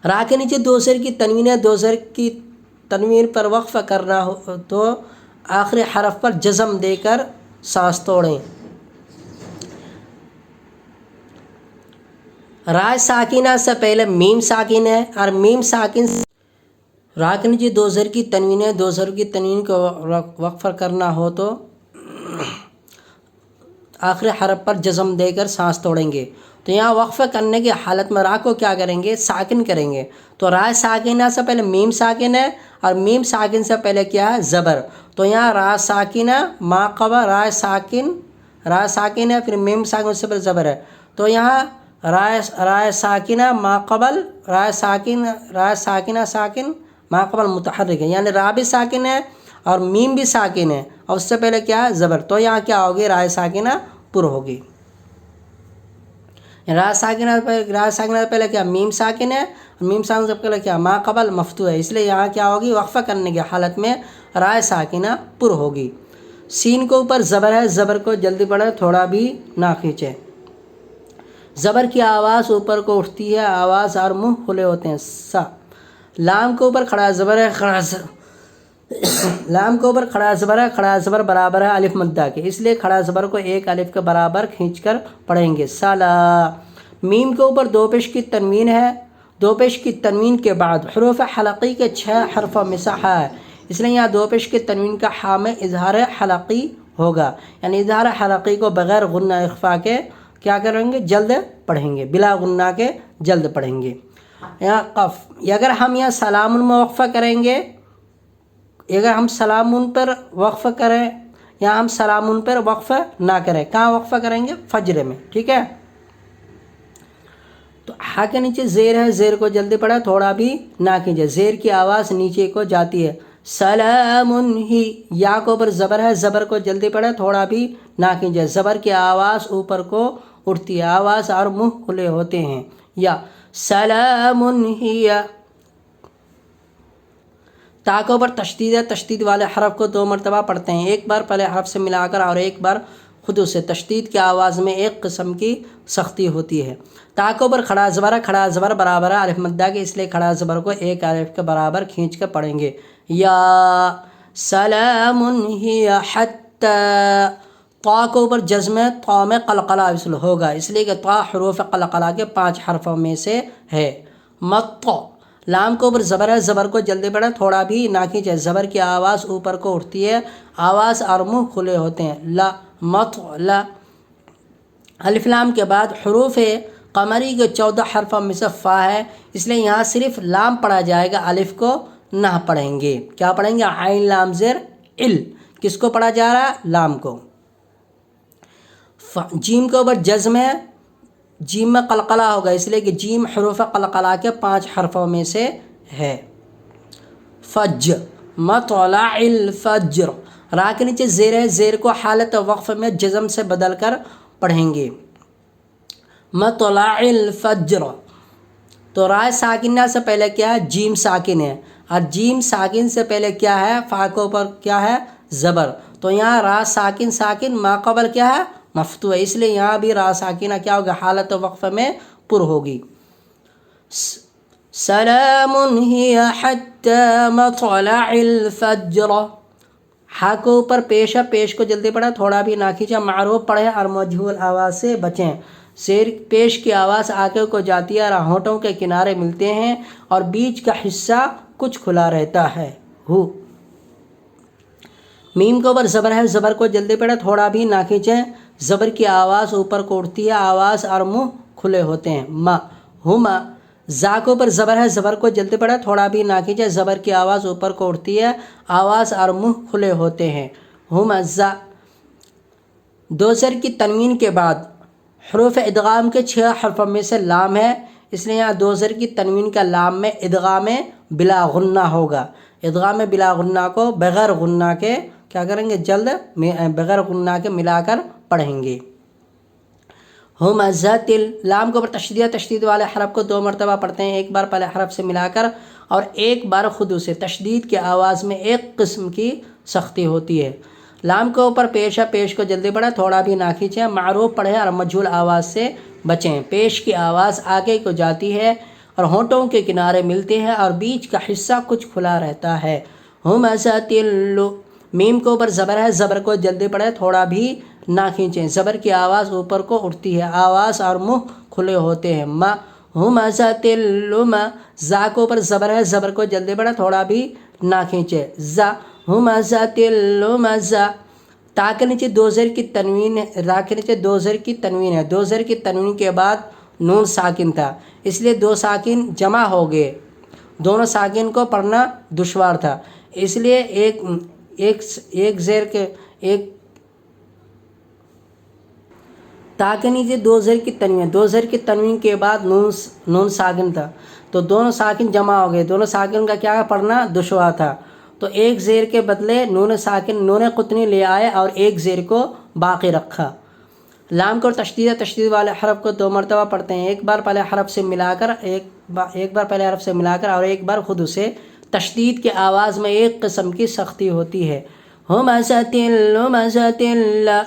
را کے نیچے 2 زیر کی تنوین ہے، 2 زیر کی تنوین پر وقف کرنا ہو تو آخری حرف پر جزم دے کر سانس توڑیں۔ را ساکنہ سے پہلے میم ساکن ہے اور میم ساکن را کے نیچے 2 زیر کی تنوین ہے، 2 زیر کی تنوین کو وقف کرنا ہو تو آخری حرف پر جزم دے کر سانس توڑیں گے۔ تو یہاں وقف کرنے کی حالت میں را کو کیا کریں گے؟ ساکن کریں گے۔ تو را ساکنہ سے پہلے میم ساکن ہے اور میم ساکن سے پہلے کیا ہے؟ زبر۔ تو یہاں را ساکنہ ما قبل را ساکن ہے، پھر میم ساکن سے پہلے زبر ہے، تو یہاں را ساکنہ ما قبل را ساکنہ ساکن ما قبل متحرک ہے، یعنی را بھی ساکن ہے اور میم بھی ساکن ہے اور اس سے پہلے کیا ہے؟ زبر۔ تو یہاں کیا ہوگی؟ را ساکنہ پر ہوگی۔ را ساکنہ سے پہلے کیا؟ میم ساکن ہے، میم ساکن سے پہلے کیا؟ ما قبل مفتوح ہے، اس لیے یہاں کیا ہوگی؟ وقفہ کرنے کی حالت میں را ساکنہ پر ہوگی۔ سین کے اوپر زبر ہے، زبر کو جلدی پڑھیں، تھوڑا بھی نہ کھینچیں۔ زبر کی آواز اوپر کو اٹھتی ہے، آواز اور منہ کھلے ہوتے ہیں۔ سا لام کے اوپر کھڑا زبر ہے، لام کے اوپر کھڑا زبر ہے، کھڑا زبر برابر ہے الف مدہ کے، اس لیے کھڑا زبر کو ایک الف کے برابر کھینچ کر پڑھیں گے۔ سالا میم کے اوپر 2 پیش کی تنوین ہے، 2 پیش کی تنوین کے بعد حروف حلقی کے 6 حرفوں میں سے ہے، اس لیے یہاں دو پیش کے تنوین کا ہا میں اظہار حلقی ہوگا، یعنی اظہار حلقی کو بغیر غنہ اخفا کے کیا کریں گے؟ جلد پڑھیں گے، بلا غنہ کے جلد پڑھیں گے۔ یہاں قف، اگر ہم یہاں سلام میں وقفہ کریں گے، اگر ہم سلام پر وقف کریں یا ہم سلام پر وقف نہ کریں، کہاں وقفہ کریں گے؟ فجر میں، ٹھیک ہے؟ تو ہا کے نیچے زیر ہے، زیر کو جلدی پڑھا، تھوڑا بھی نہ کیجیے، زیر کی آواز نیچے کو جاتی ہے۔ سلام ہی، یا کو اوپر زبر ہے، زبر کو جلدی پڑھا، تھوڑا بھی نہ کیجیے، زبر کی آواز اوپر کو اٹھتی ہے، آواز اور منہ کھلے ہوتے ہیں۔ یا سلام ہی، تا کے اوپر تشدید ہے، تشدید والے حرف کو 2 مرتبہ پڑھتے ہیں، ایک بار پہلے حرف سے ملا کر اور ایک بار خود سے۔ تشدید کی آواز میں ایک قسم کی سختی ہوتی ہے۔ تا کے اوپر کھڑا زبر ہے، کھڑا زبر برابر ہے الف مدہ کے، اس لیے کھڑا زبر کو ایک الف کے برابر کھینچ کر پڑھیں گے۔ یا سلام ہی حتی، طا کے اوپر جزم ہے، طا میں قلقلہ وصل ہوگا، اس لیے کہ طا حروف قلقلہ کے 5 حرفوں میں سے ہے۔ مت، لام کے اوپر زبر ہے، زبر کو جلدی پڑھا، تھوڑا بھی نہ کھینچے، زبر کی آواز اوپر کو اٹھتی ہے، آواز اور منہ کھلے ہوتے ہیں۔ لا، مت لا۔ الف لام کے بعد حروف قمری کے 14 حرفوں میں سے فا ہے، اس لیے یہاں صرف لام پڑھا جائے گا، الف کو نہ پڑھیں گے۔ کیا پڑھیں گے؟ عین لام زیر ال، کس کو پڑھا جا رہا ہے؟ لام کو۔ جیم کے اوپر جزم ہے، جیم میں قلقلہ ہوگا، اس لیے کہ جیم حروف قلقلہ کے 5 حرفوں میں سے ہے۔ فج، مطلع الفجر، را کے نیچے زیر ہے، زیر کو حالت وقف میں جزم سے بدل کر پڑھیں گے۔ مطلع الفجر، تو را ساکنہ سے پہلے کیا ہے؟ جیم ساکن ہے، اور جیم ساکن سے پہلے کیا ہے؟ فا کے اوپر کیا ہے؟ زبر، تو یہاں را ساکن ساکن ما قبل کیا ہے؟ مفتوح ہے، اس لیے یہاں بھی را ساکنہ کیا ہوگا؟ حالت وقف میں پر ہوگی۔ سلام ہی حتی مطلع الفجر، ہا کے اوپر پیش ہے، پیش کو جلدی پڑھا، تھوڑا بھی نہ کھینچا، معروف پڑھیں اور مجہول آواز سے بچیں۔ زیر پیش کی آواز آنکھوں کو جاتی ہے اور ہونٹوں کے کنارے ملتے ہیں اور بیچ کا حصہ کچھ کھلا رہتا ہے۔ ہو، میم کے اوپر زبر ہے، زبر کو جلدی پڑھیں، تھوڑا بھی نہ کھینچیں، زبر کی آواز اوپر کو اٹھتی ہے، آواز اور منہ کھلے ہوتے ہیں۔ ما، ہما، زا کے اوپر زبر ہے، زبر کو جلدی پڑھیں، تھوڑا بھی نہ کھینچیں، زبر کی آواز اوپر کو اٹھتی ہے، آواز اور منہ کھلے ہوتے ہیں۔ ہما زا، 2 زر کی تنوین کے بعد حروف ادغام کے 6 حرفوں میں سے لام ہے، اس لیے یہاں 2 زر کی تنوین کا لام میں ادغام بلا غنہ ہوگا۔ ادغام بلا غنہ کو بغیر غنہ کے کیا کریں گے؟ جلد بغیر غنہ کے ملا کر پڑھیں گے۔ ہمزۃ، لام کے اوپر تشدید، تشدید والے حرف کو 2 مرتبہ پڑھتے ہیں، ایک بار پہلے حرف سے ملا کر اور ایک بار خود سے۔ تشدید کی آواز میں ایک قسم کی سختی ہوتی ہے۔ لام کے اوپر پیش ہے، پیش کو جلدی پڑھیں، تھوڑا بھی نہ کھینچیں، معروف پڑھیں اور مجہول آواز سے بچیں۔ پیش کی آواز آگے کو جاتی ہے اور ہونٹوں کے کنارے ملتے ہیں اور بیچ کا حصہ کچھ کھلا رہتا ہے۔ ہمزۃ، میم کے اوپر زبر ہے، زبر کو جلدی پڑھیں، تھوڑا بھی نہ کھینچیں، زبر کی آواز اوپر کو اٹھتی ہے، آواز اور منہ کھلے ہوتے ہیں۔ ما، ہمزۃ اللما، زا کے اوپر زبر ہے، زبر کو جلدی پڑھیں، تھوڑا بھی نہ کھینچیں، زا، ہمزۃ اللمزہ۔ تا کے نیچے 2 زر کی تنوین ہے، را کے نیچے 2 زر کی تنوین ہے، 2 زر کی تنوین کے بعد نون ساکن تھا، اس لیے 2 ساکن جمع ہو گئے، دونوں ساکن کو پڑھنا دشوار تھا، اس لیے ایک زیر کے ایک تا کے نیچے 2 زر کی تنوین، 2 زر کی تنوین کے بعد نون ساکن تھا، تو دونوں ساکن جمع ہو گئے، دونوں ساکن کا کیا پڑھنا دشوار تھا، تو ایک زیر کے بدلے نون ساکن نون قطنی لے آئے اور ایک زیر کو باقی رکھا۔ لام کو تشدید، تشدید والے حرف کو 2 مرتبہ پڑھتے ہیں، ایک بار پہلے حرف سے ملا کر اور ایک بار خود سے۔ تشدید کی آواز میں ایک قسم کی سختی ہوتی ہے۔ ہمزۃ اللمزۃ اللہ،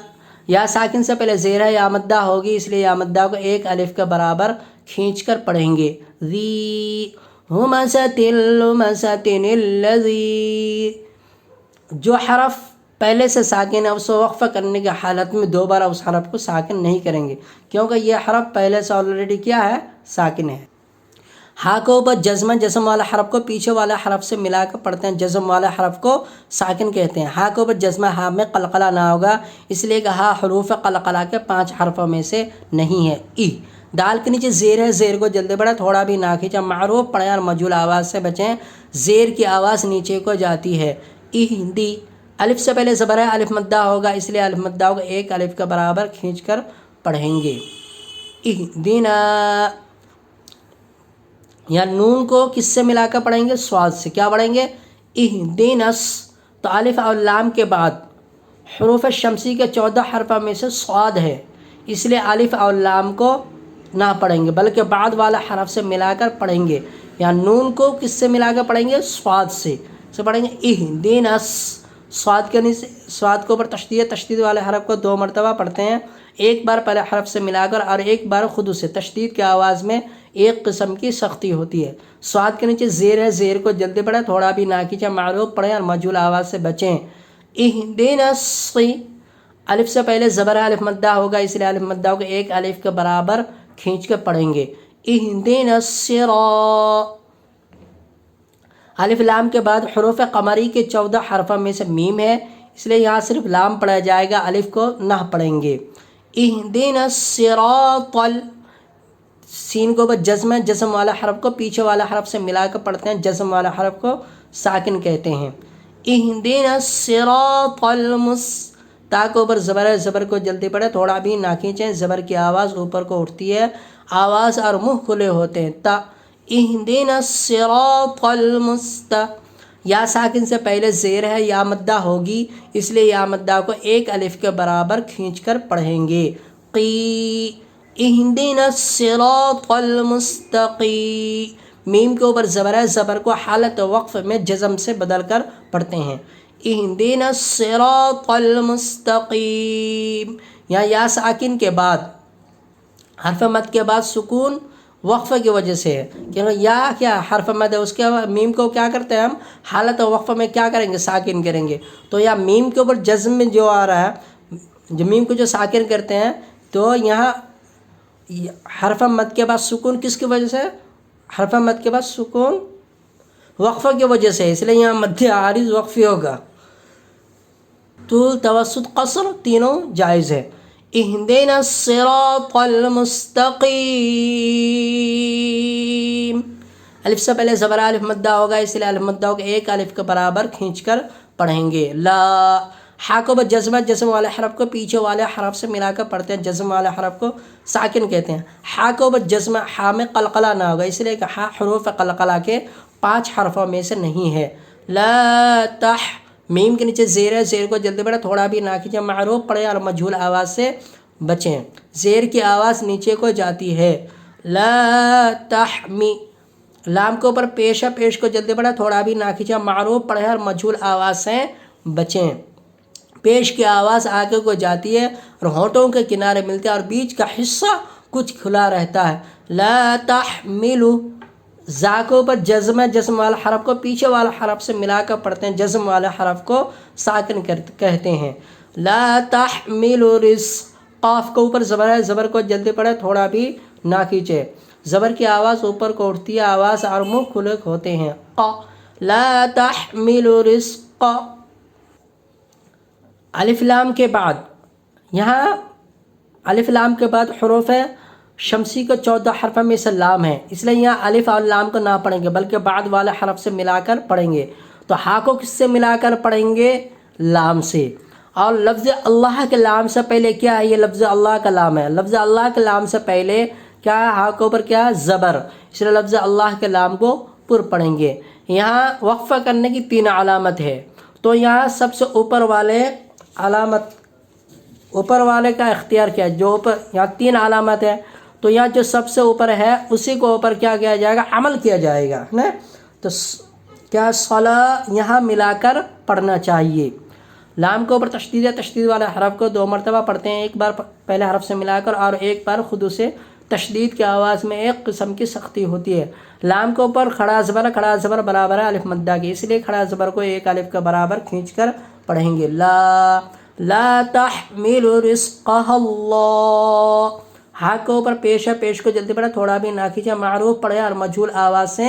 یا ساکن سے پہلے زیر ہے، یا مدہ ہوگی، اس لیے یا مدہ کو ایک الف کے برابر کھینچ کر پڑھیں گے۔ ذی، ہمزۃ اللمزۃ الذی، جو حرف پہلے سے ساکن ہے اس کو وقف کرنے کی حالت میں دوبارہ اس حرف کو ساکن نہیں کریں گے، کیونکہ یہ حرف پہلے سے آلریڈی کیا ہے؟ ساکن ہے۔ ہا کے اوپر جزم جزم والا حرف کو پیچھے والے حرف سے ملا کر پڑھتے ہیں، جزم والے حرف کو ساکن کہتے ہیں۔ ہا کے اوپر جزم، ہا میں قلقلہ نہ ہوگا، اس لیے کہ ہا حروف قلقلہ کے 5 حرفوں میں سے نہیں ہے۔ ای دال کے نیچے زیر ہے، زیر کو جلدی پڑھیں، تھوڑا بھی نہ کھینچیں، معروف پڑھیں اور مجہول آواز سے بچیں، زیر کی آواز نیچے کو جاتی ہے۔ ای دی الف سے پہلے زبر ہے، الف مدہ ہوگا، اس لیے الف مدہ ہوگا، ایک الف کے برابر کھینچ کر پڑھیں گے۔ اہدنا، یا نون کو کس سے ملا کر پڑھیں گے؟ صاد سے۔ کیا پڑھیں گے؟ اہدنس، تو الف اور لام کے بعد حروف شمسی کے 14 حرفوں میں سے صاد ہے، اس لیے الف اور لام کو نہ پڑھیں گے بلکہ بعد والا حرف سے ملا کر پڑھیں گے۔ یا نون کو کس سے ملا کر پڑھیں گے؟ صاد سے پڑھیں گے اہدنس۔ صاد کے نیچے، صاد کے اوپر تشدید، تشدید والے حرف کو 2 مرتبہ پڑھتے ہیں، ایک بار پہلے حرف سے ملا کر اور ایک بار خود سے۔ تشدید کی آواز میں ایک قسم کی سختی ہوتی ہے۔ صاد کے نیچے زیر ہے، زیر کو جلدی پڑھیں، تھوڑا بھی نہ کھینچیں، معروف پڑھیں اور مجہول آواز سے بچیں۔ اہدنس، الف سے پہلے زبر ہے، الف مدہ ہوگا، اس لیے الف مدہ ہوگا، ایک الف کے برابر کھینچ کے پڑھیں گے۔ اہدنس صراط، الف لام کے بعد حروف قمری کے 14 حرفوں میں سے میم ہے، اس لیے یہاں صرف لام پڑھا جائے گا، الف کو نہ پڑھیں گے۔ اہدنا الصراط، سین کو اوپر جزم ہے، جزم والا حرف کو پیچھے والا حرف سے ملا کر پڑھتے ہیں، جزم والا حرف کو ساکن کہتے ہیں۔ اہدنا الصراط تا کے اوپر زبر ہے، زبر کو جلدی پڑھیں، تھوڑا بھی نہ کھینچیں، زبر کی آواز اوپر کو اٹھتی ہے، آواز اور منہ کھلے ہوتے ہیں۔ تا اہدنا الصراط یا ساکن سے پہلے زیر ہے، یا مدہ ہوگی، اس لیے یا مدہ کو ایک الف کے برابر کھینچ کر پڑھیں گے۔ قی اہدنا الصراط المستقیم، میم کے اوپر زبر ہے، زبر کو حالت وقف میں جزم سے بدل کر پڑھتے ہیں۔ اہدنا الصراط المستقیم، یا ساکن کے بعد حرف مد کے بعد سکون وقفہ کی وجہ سے ہے، کیونکہ یا کیا حرف مد ہے، اس کے بعد میم کو کیا کرتے ہیں ہم حالت وقفہ میں کیا کریں گے؟ ساکن کریں گے۔ تو یا میم کے اوپر جزم میں جو آ رہا ہے، جو میم کو جو ساکن کرتے ہیں، تو یہاں حرف مد کے بعد سکون کس کی وجہ سے؟ حرف مد کے بعد سکون وقفہ کی وجہ سے، اس لیے یہاں مد عارض وقفی ہوگا۔ طول، توسط، قصر تینوں جائز ہے۔ اہدنا الصراط المستقیم، الف سے پہلے زبر الف مدہ ہوگا، اس لیے الف مدہ ہوگا، ایک الف کے برابر کھینچ کر پڑھیں گے۔ لا، ہا کو جزم، جزم والے حرف کو پیچھے والے حرف سے ملا کر پڑھتے ہیں، جزم والے حرف کو ساکن کہتے ہیں۔ ہا کو جزم، ہا میں قلقلہ نہ ہوگا، اس لیے کہ ہا حروف قلقلہ کے 5 حرفوں میں سے نہیں ہے۔ لا تح، میم کے نیچے زیر ہے، زیر کو جلدی پڑھیں، تھوڑا بھی نہ کھینچیں، معروف پڑھیں اور مجہول آواز سے بچیں، زیر کی آواز نیچے کو جاتی ہے۔ لا تحمی، لام کے اوپر پیش ہے، پیش کو جلدی پڑھیں، تھوڑا بھی نہ کھینچیں، معروف پڑھیں اور مجہول آواز سے بچیں۔ پیش کی آواز آگے کو جاتی ہے اور ہونٹوں کے کنارے ملتے ہیں اور بیچ کا حصہ کچھ کھلا رہتا ہے۔ لا تحملو، زا کے اوپر جزم ہے، جزم والا حرف کو پیچھے والا حرف سے ملا کر پڑھتے ہیں، جزم والے حرف کو ساکن کہتے ہیں۔ لا تحمل رزق، قاف کے اوپر زبر ہے، زبر کو جلدی پڑھیں، تھوڑا بھی نہ کھینچے، زبر کی آواز اوپر کو اٹھتی ہے، آواز اور منہ کھلے ہوتے ہیں۔ قا، لا تحمل رزق، الف لام کے بعد، یہاں الف لام کے بعد حروف شمسی کو 14 حرف میں سے لام ہے، اس لیے یہاں الف اور لام کو نہ پڑھیں گے بلکہ بعد والے حرف سے ملا کر پڑھیں گے۔ تو ہا کو کس سے ملا کر پڑھیں گے؟ لام سے۔ اور لفظ اللہ کے لام سے پہلے کیا ہے؟ یہ لفظ اللہ کا لام ہے، لفظ اللہ کے لام سے پہلے کیا ہے؟ ہا کے اوپر کیا ہے؟ زبر، اس لیے لفظ اللہ کے لام کو پر پڑھیں گے۔ یہاں وقفہ کرنے کی 3 علامت ہے، تو یہاں سب سے اوپر والے علامت، اوپر والے کا اختیار کیا ہے، جو اوپر یہاں 3 علامت ہے، تو یہاں جو سب سے اوپر ہے اسی کو اوپر کیا کیا جائے گا؟ عمل کیا جائے گا نا۔ تو کیا صلا یہاں ملا کر پڑھنا چاہیے۔ لام کے اوپر تشدید ہے، تشدید والے حرف کو 2 مرتبہ پڑھتے ہیں، ایک بار پہلے حرف سے ملا کر اور ایک بار خود سے۔ تشدید کی آواز میں ایک قسم کی سختی ہوتی ہے۔ لام کے اوپر کھڑا زبر، کھڑا زبر برابر ہے الف مدہ کی، اس لیے کھڑا زبر کو ایک الف کے برابر کھینچ کر پڑھیں گے۔ لا تحمل رزقها اللہ، ہا کے اوپر پیش ہے، پیش کو جلدی پڑھیں، تھوڑا بھی نہ کھینچیں، معروف پڑھیں اور مجہول آواز سے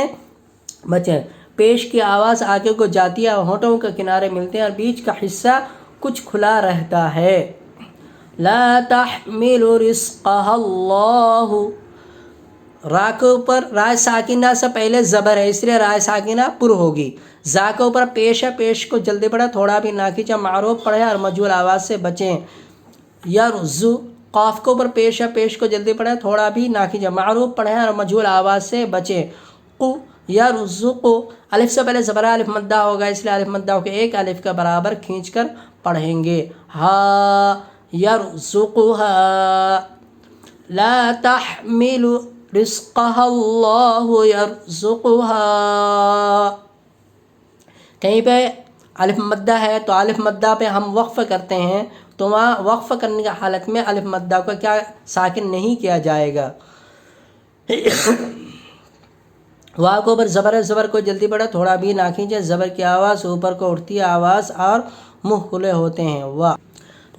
بچیں۔ پیش کی آواز آگے کو جاتی ہے اور ہونٹوں کے کنارے ملتے ہیں اور بیچ کا حصہ کچھ کھلا رہتا ہے۔ لا تحمل رزقها اللہ، را کے اوپر رائے ساکنہ سے پہلے زبر ہے، اس لیے رائے ساکنہ پر ہوگی۔ زا کے اوپر پیش ہے، پیش کو جلدی پڑھیں، تھوڑا بھی نہ کھینچیں، معروف پڑھیں اور مجہول آواز سے بچیں۔ یرزو، قاف کے اوپر پیش ہے، پیش کو جلدی پڑھیں، تھوڑا بھی نہ کھینچیں، معروف پڑھیں اور مجہول آواز سے بچیں۔ قو، یرزقو، الف سے پہلے زبر ہے، الف مدہ ہوگا، اس لیے الف مدہ کے ایک الف کے برابر کھینچ کر پڑھیں گے۔ ہا، یرزقها، لا تحمل رزقها اللہ یرزقها، کہیں پہ الف مدہ ہے تو الف مدہ پہ ہم وقف کرتے ہیں، تو وہاں وقف کرنے کی حالت میں الف مدہ کو کیا ساکن نہیں کیا جائے گا۔ واو کے اوپر زبر ہے، زبر کو جلدی پڑھیں، تھوڑا بھی نہ کھینچیں، زبر کی آواز اوپر کو اٹھتی ہے، آواز اور منہ کھلے ہوتے ہیں۔ وا،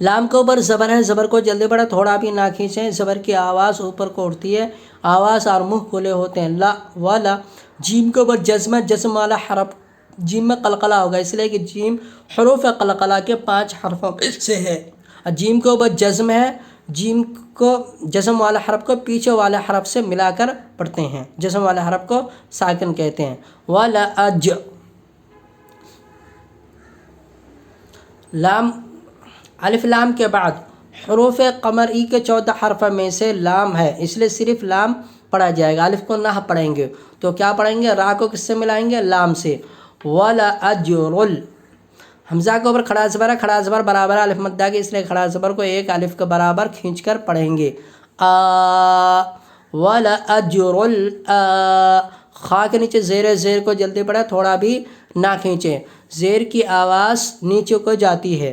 لام کے اوپر زبر ہے، زبر کو جلدی پڑھیں، تھوڑا بھی نہ کھینچیں، زبر کی آواز اوپر کو اٹھتی ہے، آواز اور منہ کھلے ہوتے ہیں۔ لا، والا، جیم کے اوپر جزم ہے، جزم والا حرف جیم میں قلقلہ ہوگا، اس لیے کہ جیم حروف قلقلہ کے 5 حرفوں میں سے ہے۔ جیم کے اوپر جزم ہے، جیم کو جزم والا حرف کو پیچھے والے حرف سے ملا کر پڑھتے ہیں، جزم والے حرف کو ساکن کہتے ہیں۔ والا اج، لام، الف لام کے بعد حروف قمری کے 14 حرف میں سے لام ہے، اس لیے صرف لام پڑھا جائے گا، الف کو نہ پڑھیں گے تو کیا پڑھیں گے؟ را کو کس سے ملائیں گے؟ لام سے۔ ولا اجرل، حمزہ کے اوپر کھڑا زبر ہے، کھڑا زبر برابر الف مدہ کے، اس لیے کھڑا زبر کو ایک الف کے برابر کھینچ کر پڑھیں گے۔ آ، ولا اجرل آ، خا کے نیچے زیر ہے، زیر کو جلدی پڑھیں، تھوڑا بھی نہ کھینچیں، زیر کی آواز نیچے کو جاتی ہے۔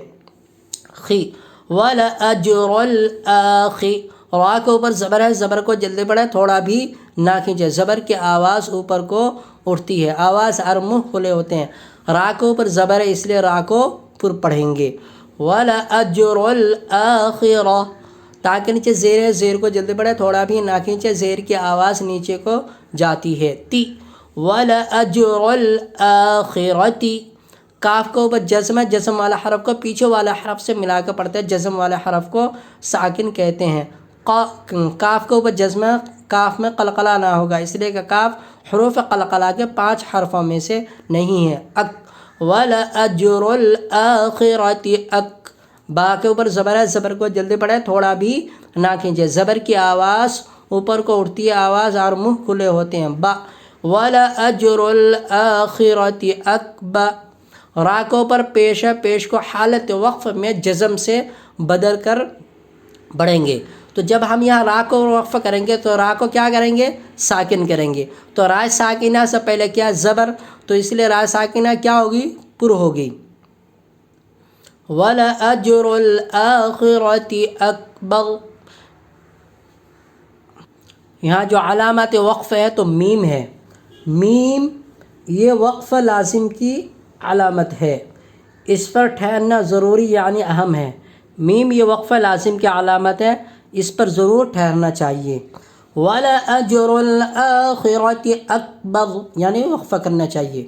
خی، ولا اجرل آخی، را کے اوپر زبر ہے، زبر کو جلدی پڑھیں، تھوڑا بھی نہ کھینچیں، زبر کی آواز اوپر کو اٹھتی ہے، آواز اور منہ کھلے ہوتے ہیں۔ را کے اوپر زبر ہے، اس لیے را کو پر پڑھیں گے۔ ولا اجر الاخرہ، تا کے نیچے زیر ہے، زیر کو جلدی پڑھیں، تھوڑا بھی نہ کھینچیں، زیر کی آواز نیچے کو جاتی ہے۔ تی، ولا اجر الاخرتی، کاف کے اوپر جزم ہے، جزم والا حرف کو پیچھے والے حرف سے ملا کر پڑھتے ہیں، جزم والے حرف کو ساکن کہتے ہیں۔ کاف کے اوپر جزم ہے، کاف میں قلقلہ نہ ہوگا، اس لیے کہ کاف حروف قلقلہ کے 5 حرفوں میں سے نہیں ہے۔ اک، ولا اجر الاخرۃ اک، با کے اوپر زبر ہے، زبر کو جلدی پڑھیں، تھوڑا بھی نہ کھینچیں، زبر کی آواز اوپر کو اٹھتی ہے، آواز اور منہ کھلے ہوتے ہیں۔ با، ولا اجر الاخرۃ اکبر، را کے اوپر پیش ہے، پیش کو حالت وقف میں جزم سے بدل کر پڑھیں گے، تو جب ہم یہاں را کو وقف کریں گے تو را کو کیا کریں گے؟ ساکن کریں گے، تو را ساکنہ سے پہلے کیا؟ زبر، تو اس لیے را ساکنہ کیا ہوگی؟ پر ہوگی۔ ولا اجر الاخرۃ اکبر، یہاں جو علامات وقف ہے تو میم ہے، میم یہ وقف لازم کی علامت ہے، اس پر ٹھہرنا ضروری یعنی اہم ہے۔ میم یہ وقف لازم کی علامت ہے، اس پر ضرور ٹھہرنا چاہیے۔ ولا اجر الاخرۃ اکبر، یعنی وقف کرنا چاہیے۔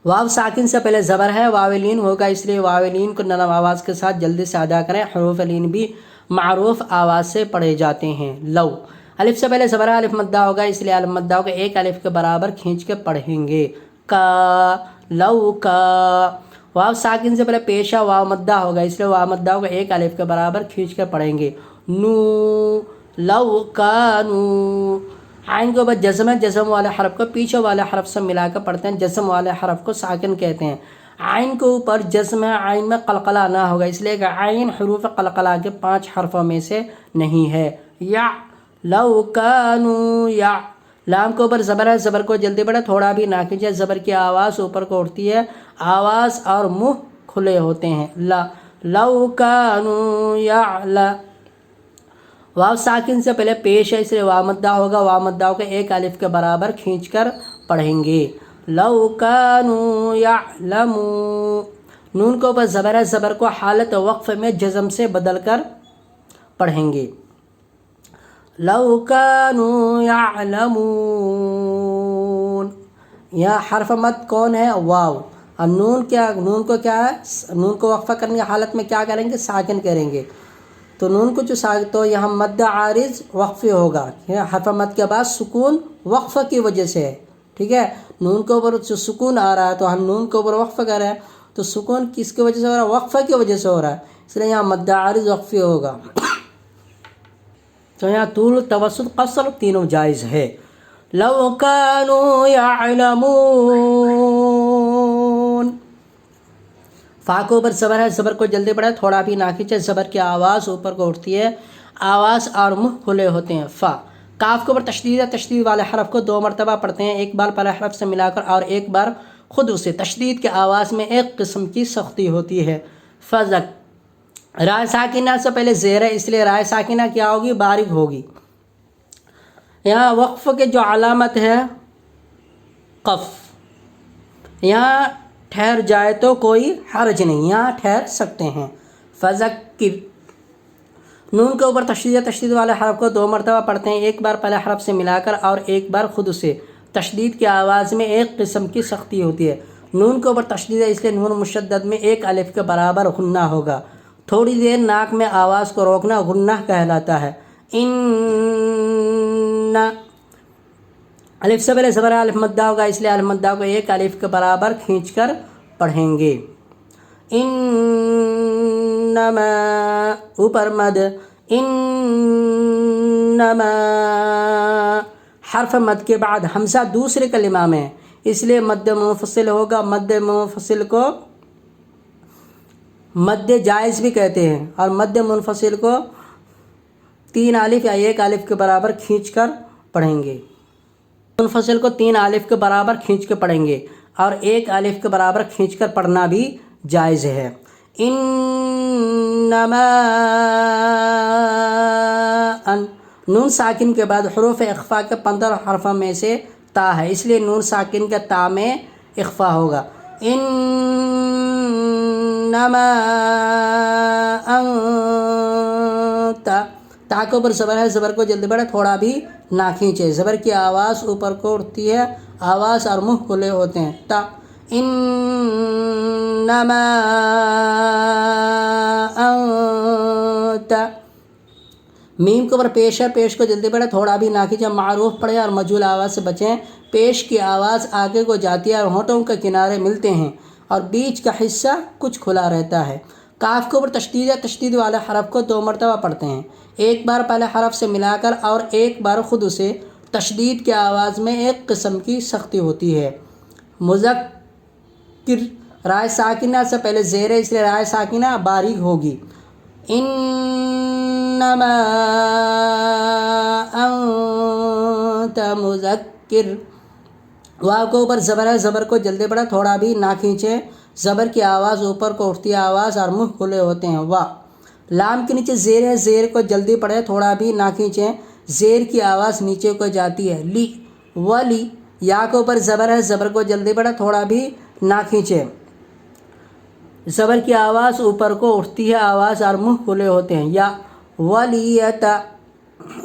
واو ساکن سے پہلے زبر ہے، واو لین ہوگا، اس لیے واو لین کو نرم آواز کے ساتھ جلدی سے ادا کریں، حروف لین بھی معروف آواز سے پڑھے جاتے ہیں۔ لو، الف سے پہلے زبر ہے، الف مدہ ہوگا، اس لیے الف مدہ کو ایک الف کے برابر کھینچ کے پڑھیں گے۔ کا، لو کا، واو ساکن سے پہلے پیش ہے، واو مدہ ہوگا، اس لیے واو مدہ کو ایک الف کے برابر کھینچ کے پڑھیں گے۔ نو، لو کانو، عین کے اوپر جزم ہے، جزم والے حرف کو پیچھے والے حرف سے ملا کر پڑھتے ہیں، جزم والے حرف کو ساکن کہتے ہیں۔ عین کے اوپر جزم ہے، عین میں قلقلہ نہ ہوگا، اس لیے کہ عین حروف قلقلہ کے 5 حرفوں میں سے نہیں ہے۔ یا، لو کانو یا، لام کے اوپر زبر ہے، زبر کو جلدی پڑھیں، تھوڑا بھی نہ کھینچیں، زبر کی آواز اوپر کو اٹھتی ہے، آواز اور منہ کھلے ہوتے ہیں۔ لا، لو کانو یعلم، واو ساکن سے پہلے پیش ہے، اس لیے واو مدہ ہوگا، واو مدہ کو ایک الف کے برابر کھینچ کر پڑھیں گے۔ لو کانو یعلمون، نون کے اوپر زبر ہے، زبر کو حالت وقف میں جزم سے بدل کر پڑھیں گے۔ لو كانوا يعلمون. یہاں حرف مد کون ہے؟ واو. اور نون نون کو کیا ہے؟ نون کو وقفہ کرنے کی حالت میں کیا کریں گے؟ ساکن کریں گے. تو نون کو تو یہاں مد عارض وقفی ہوگا. حرف مد کے بعد سکون وقفہ کی وجہ سے ہے. ٹھیک ہے، نون کے اوپر جو سکون آ رہا ہے تو ہم نون کے اوپر وقفہ کر رہے ہیں. تو سکون کس کی وجہ سے ہو رہا ہے؟ وقفہ کی وجہ سے ہو رہا ہے، اس لیے یہاں مد عارض وقفی ہوگا. تو یہاں طول، توسط، قصر تینوں جائز ہے. لو كانوا يعلمون. فا کے اوپر زبر ہے، زبر کو جلدی پڑھے، تھوڑا بھی نہ کھینچے. زبر کی آواز اوپر کو اٹھتی ہے، آواز اور منہ کھلے ہوتے ہیں. فا. کاف کے اوپر تشدید ہے، تشدید والے حرف کو 2 مرتبہ پڑھتے ہیں، ایک بار پہلے حرف سے ملا کر اور ایک بار خود اسے. تشدید کے آواز میں ایک قسم کی سختی ہوتی ہے. فزک. رائے ساکنہ سے پہلے زیر ہے، اس لیے رائے ساکنہ کیا ہوگی؟ باریک ہوگی. یہاں وقف کے جو علامت ہے قف، یہاں ٹھہر جائے تو کوئی حرج نہیں، یہاں ٹھہر سکتے ہیں. فذکر. نون کے اوپر تشدید، تشدید والے حرف کو 2 مرتبہ پڑھتے ہیں، ایک بار پہلے حرف سے ملا کر اور ایک بار خود سے. تشدید کی آواز میں ایک قسم کی سختی ہوتی ہے. نون کے اوپر تشدید ہے، اس لیے نون مشدد میں ایک الف کے برابر غنہ ہوگا. تھوڑی دیر ناک میں آواز کو روکنا غنہ کہلاتا ہے. ان. الف سے پہلے زبر الف مدہ ہوگا، اس لیے الف مدہ کو ایک الف کے برابر کھینچ کر پڑھیں گے. انما. اوپر مد. انما. حرف مد کے بعد حمزہ دوسرے کلمہ میں، اس لیے مد منفصل ہوگا. مد منفصل کو مد جائز بھی کہتے ہیں، اور مد منفصل کو 3 الف یا 1 الف کے برابر کھینچ کر پڑھیں گے. منفصل کو 3 الف کے برابر کھینچ کے پڑھیں گے، اور 1 الف کے برابر کھینچ کر پڑھنا بھی جائز ہے. انما. ان. نون ساکن کے بعد حروف اخفا کے 15 حرفوں میں سے تا ہے، اس لیے نون ساکن کے تا میں اخفا ہوگا. انما انت. تا کے اوپر زبر ہے، زبر کو جلدی بڑھے، تھوڑا بھی نہ کھینچے. زبر کی آواز اوپر کو اٹھتی ہے، آواز اور منہ کھلے ہوتے ہیں. تا. انما انت. میم کے اوپر پیش ہے، پیش کو جلدی پڑھے، تھوڑا بھی نہ کھینچے. معروف پڑھے اور مجہول آواز سے بچیں. پیش کی آواز آگے کو جاتی ہے اور ہونٹوں کے کنارے ملتے ہیں اور بیچ کا حصہ کچھ کھلا رہتا ہے. کاف کے اوپر تشدید ہے، تشدید والے حرف کو 2 مرتبہ پڑھتے ہیں، ایک بار پہلے حرف سے ملا کر اور ایک بار خود سے. تشدید کی آواز میں ایک قسم کی سختی ہوتی ہے. مذکر. رائے ساکنہ سے پہلے زیر ہے، اس لیے رائے ساکنہ باریک ہوگی. انما انت مذکر. واو کے اوپر زبر ہے، زبر کو جلدی پڑھا، تھوڑا بھی نہ کھینچے. زبر کی آواز اوپر کو اٹھتی ہے، آواز اور منہ کھلے ہوتے ہیں. وا. لام کے نیچے زیر ہے، زیر کو جلدی پڑھے، تھوڑا بھی نہ کھینچیں. زیر کی آواز نیچے کو جاتی ہے. لی. ولی. یا کے اوپر زبر ہے، زبر کو جلدی پڑھے، تھوڑا بھی نہ کھینچیں. زبر کی آواز اوپر کو اٹھتی ہے، آواز اور منہ کھلے ہوتے ہیں. یا. ولیت.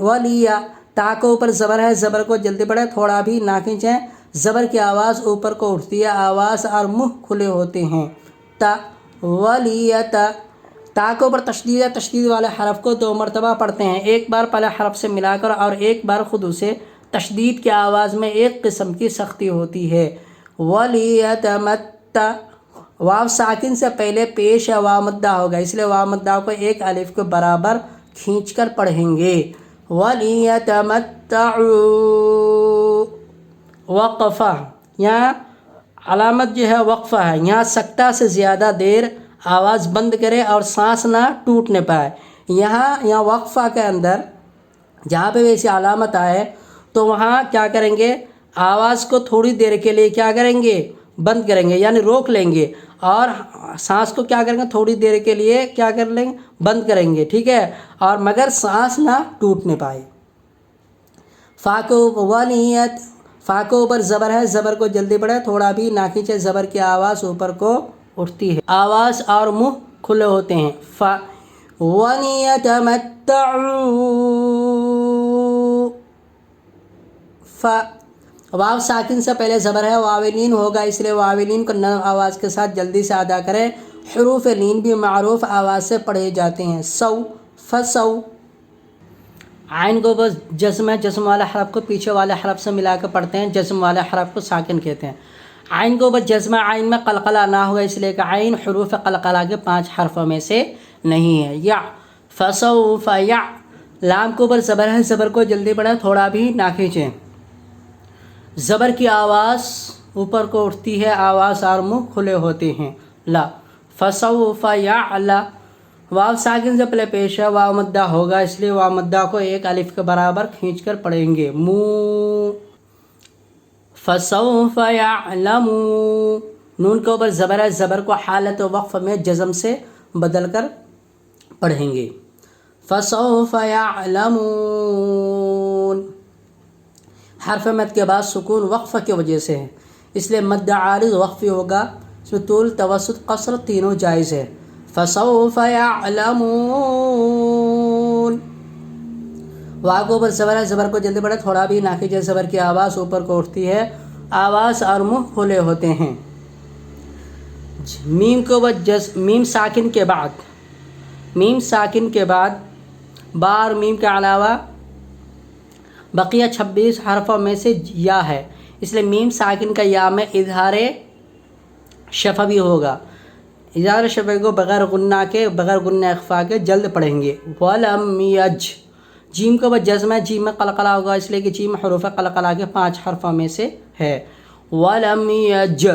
ولیہ. تا کے اوپر زبر ہے، زبر کو جلدی پڑھے، تھوڑا بھی نہ کھینچیں. زبر کی آواز اوپر کو اٹھتی ہے، آواز اور منہ کھلے ہوتے ہیں. تا. ولیت. تا کے اوپر تشدید ہے، تشدید والے حرف کو 2 مرتبہ پڑھتے ہیں، ایک بار پہلے حرف سے ملا کر اور ایک بار خود اسے. تشدید کی آواز میں ایک قسم کی سختی ہوتی ہے. ولیتمت. واو ساکن سے پہلے پیش ہے، واو مدہ ہوگا، اس لیے واو مدہ کو 1 الف کے برابر کھینچ کر پڑھیں گے. وَلِيَتَمَتَّعُوا. وقفہ. یہاں علامت جو ہے وقفہ ہے، یہاں سکتہ سے زیادہ دیر آواز بند کرے اور سانس نہ ٹوٹنے پائے. یہاں وقفہ کے اندر جہاں پہ ویسی علامت آئے تو وہاں کیا کریں گے؟ آواز کو تھوڑی دیر کے لیے کیا کریں گے؟ بند کریں گے، یعنی روک لیں گے، اور سانس کو کیا کریں گے؟ تھوڑی دیر کے لیے کیا کر لیں گے؟ بند کریں گے. ٹھیک ہے، اور مگر سانس نہ ٹوٹنے پائے. فا کے اوپر زبر ہے، زبر کو جلدی پڑھے، تھوڑا بھی نہ کھینچے. زبر کی آواز اوپر کو اٹھتی ہے، آواز اور منہ کھلے ہوتے ہیں. فا. وَلِيَتَمَتَّعُوا واو ساکن سے پہلے زبر ہے، واولین ہوگا، اس لیے واولین کو نرم آواز کے ساتھ جلدی سے ادا کریں۔ حروف لین بھی معروف آواز سے پڑھے جاتے ہیں، سو، فسو۔ عین کو بس جزم ہے، جزم والے حرف کو پیچھے والے حرف سے ملا کے پڑھتے ہیں، جزم والے حرف کو ساکن کہتے ہیں۔ عین کو بس جزم، عین میں قلقلہ نہ ہوگا، اس لیے کہ عین حروف قلقلہ کے 5 حرفوں میں سے نہیں ہے۔ یا، فسوف یا۔ لام کو اوپر زبر ہے، زبر کو جلدی پڑھیں، تھوڑا بھی نہ کھینچیں۔ زبر کی آواز اوپر کو اٹھتی ہے، آواز اور منہ کھلے ہوتے ہیں، لا، فسوف یعلا۔ واو ساکن سے پہلے پیش ہے، واو مدہ ہوگا، اس لیے واو مدہ کو ایک الف کے برابر کھینچ کر پڑھیں گے، مو، فسوف یعلمون۔ نون کے اوپر زبر ہے، زبر کو حالت وقف میں جزم سے بدل کر پڑھیں گے، فسوف یعلمون۔ حرف مد کے بعد سکون وقف کی وجہ سے ہے، اس لیے مد عارض وقفی ہوگا، اس میں طول، توسط، قصر تینوں جائز ہے، فسوف یعلمون۔ واو کو اوپر زبر ہے، زبر کو جلدی پڑھے، تھوڑا بھی نہ کھینچے، زبر کی آواز اوپر کو اٹھتی ہے، آواز اور منہ کھلے ہوتے ہیں۔ میم کو میم ساکن کے بعد، میم ساکن کے بعد با اور میم کے علاوہ بقیہ 26 حرفوں میں سے یا ہے، اس لیے میم ساکن کا یا میں اظہار شفوی ہوگا، اظہار شفوی کو بغیر غنہ کے، بغیر غنہ اخفا کے جلد پڑھیں گے، ولم یج۔ جیم کو جزم ہے، جیم میں قلقلہ ہوگا، اس لیے کہ جیم حروف قلقلہ کے 5 حرفوں میں سے ہے، ولم یج۔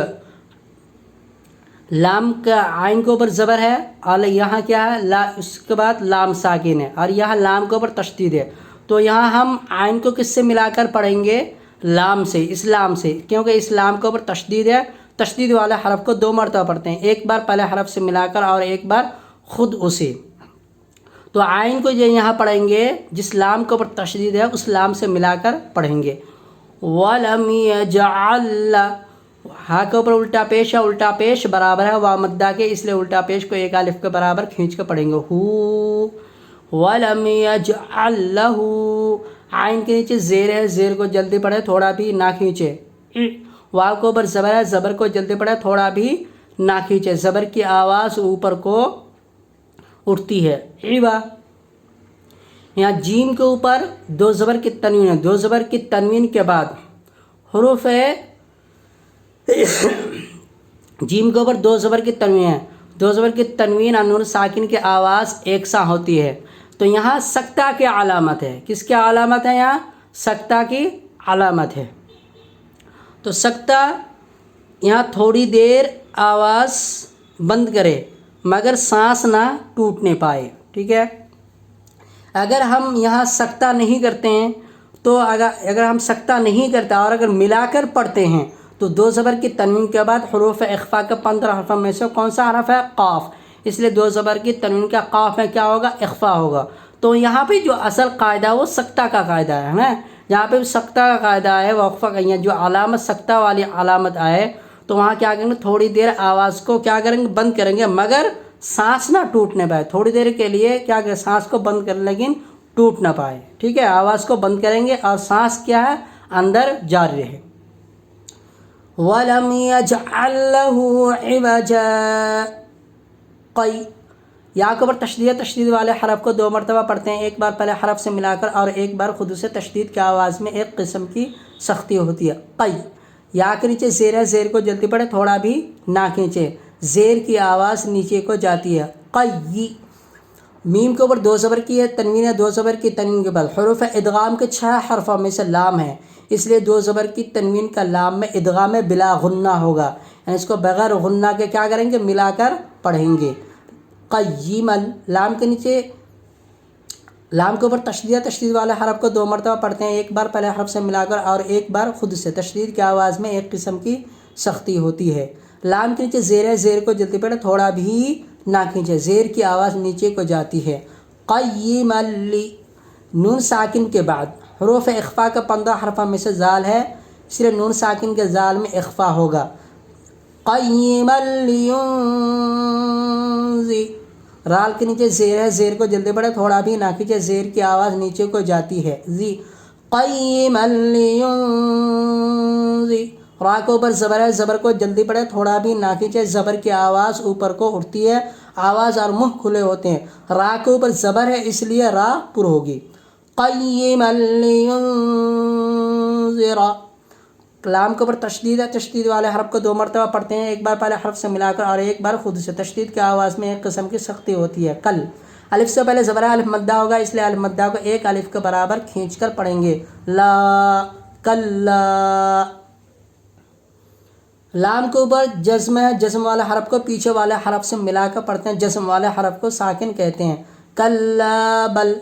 لام کا عین کے اوپر زبر ہے اور یہاں کیا ہے، اس کے بعد لام ساکن ہے اور یہاں لام کے اوپر تشدید ہے، تو یہاں ہم عین کو کس سے ملا کر پڑھیں گے، لام سے، اس لام سے، کیونکہ اس لام کے اوپر تشدید ہے، تشدید والے حرف کو 2 مرتبہ پڑھتے ہیں، ایک بار پہلے حرف سے ملا کر اور ایک بار خود اسے، تو عین کو یہاں پڑھیں گے، جس لام کے اوپر تشدید ہے اس لام سے ملا کر پڑھیں گے، وَلَمْ يَجْعَلَ۔ ہاں کے اوپر الٹا پیش ہے، الٹا پیش برابر ہے واو مدہ کے، اس لیے الٹا پیش کو ایک الف کے برابر کھینچ کے پڑھیں گے، ہو، وَلَمْ يَجْعَلْ لَهُ۔ عین کے نیچے زیر ہے، زیر کو جلدی پڑھے، تھوڑا بھی نہ کھینچے۔ واو کے اوپر زبر ہے، زبر کو جلدی پڑھے، تھوڑا بھی نہ کھینچے، زبر کی آواز اوپر کو اٹھتی ہے، عیوا۔ یہاں جیم کے اوپر 2 زبر کی تنوین ہے، 2 زبر کی تنوین کے بعد حروف ہے، جیم کے اوپر 2 زبر کی تنوین ہے، 2 زبر کی تنوین اور نون ساکن کی آواز یکساں ہوتی ہے، تو یہاں سکتہ کی علامت ہے، کس کی علامت ہے، یہاں سکتہ کی علامت ہے، تو سکتہ یہاں تھوڑی دیر آواز بند کرے مگر سانس نہ ٹوٹنے پائے، ٹھیک ہے۔ اگر ہم یہاں سکتہ نہیں کرتے ہیں تو اگر ہم سکتہ نہیں کرتے اور اگر ملا کر پڑھتے ہیں تو 2 زبر کی تنوین کے بعد حروف اخفا کے 15 حرفوں میں سے کون سا حرف ہے، قاف، اس لیے 2 زبر کی تنوین کا قاف میں کیا ہوگا، اخفا ہوگا، تو یہاں پہ جو اصل قاعدہ ہے وہ سکتہ کا قاعدہ ہے نا، جہاں پہ سکتہ کا قاعدہ ہے، وقفہ کا جو علامت سکتہ والی علامت آئے تو وہاں کیا کریں گے، تھوڑی دیر آواز کو کیا کریں گے، بند کریں گے مگر سانس نہ ٹوٹنے پائے، تھوڑی دیر کے لیے کیا کریں، سانس کو بند کریں لیکن ٹوٹ نہ پائے، ٹھیک ہے، آواز کو بند کریں گے اور سانس کیا ہے، اندر جاری رہے۔ وَلَمْ يَجْعَلْ لَهُ عِوَجًا۔ قَيْ، یا کے اوپر تشدید، تشدید والے حرف کو 2 مرتبہ پڑھتے ہیں، ایک بار پہلے حرف سے ملا کر اور ایک بار خود سے، تشدید کی آواز میں ایک قسم کی سختی ہوتی ہے، قَيْ۔ یا کے نیچے زیر ہے، زیر کو جلدی پڑھے، تھوڑا بھی نہ کھینچے، زیر کی آواز نیچے کو جاتی ہے، قَيْ۔ میم کے اوپر 2 زبر کی ہے تنوین ہے، 2 زبر کی تنوین کے بعد حروف ادغام کے 6 حرفوں میں سے لام ہے، اس لیے 2 زبر کی تنوین کا لام میں ادغام بلا غنہ ہوگا، یعنی اس کو بغیر غنہ کے کیا کریں گے، ملا کر پڑھیں گے، قیما۔ لام کے نیچے، لام کے اوپر تشدید، تشدید والے حرف کو 2 مرتبہ پڑھتے ہیں، ایک بار پہلے حرف سے ملا کر اور ایک بار خود سے، تشدید کی آواز میں ایک قسم کی سختی ہوتی ہے۔ لام کے نیچے زیر ہے، زیر کو جلدی پڑھے، تھوڑا بھی نہ کھینچے، زیر کی آواز نیچے کو جاتی ہے، قیما لی۔ نون ساکن کے بعد حروف اخفا کا 15 حرفوں میں سے زال ہے، اس لیے نون ساکن کے زال میں اخفا ہوگا، قیما لینذر۔ رال کے نیچے زیر ہے، زیر کو جلدی پڑھے، تھوڑا بھی نہ کھینچے، زیر کی آواز نیچے کو جاتی ہے، زی، قیما لینذر، را کے اوپر زبر ہے، زبر کو جلدی پڑھے، تھوڑا بھی نہ کھینچے، زبر کی آواز اوپر کو اٹھتی ہے، آواز اور منہ کھلے ہوتے ہیں، را کے اوپر زبر ہے اس لیے را پر ہوگی، قیما لینذر، لام کے اوپر تشدید ہے، تشدید والے حرف کو 2 مرتبہ پڑھتے ہیں، ایک بار پہلے حرف سے ملا کر اور ایک بار خود سے، تشدید کی آواز میں ایک قسم کی سختی ہوتی ہے، کل، الف سے پہلے زبر الف مدہ ہوگا اس لیے الف مدہ کو ایک الف کے برابر کھینچ کر پڑھیں گے، لا کلا، لام کے اوپر جزم ہے، جزم والے حرف کو پیچھے والے حرف سے ملا کر پڑھتے ہیں، جزم والے حرف کو ساکن کہتے ہیں، کلا بل،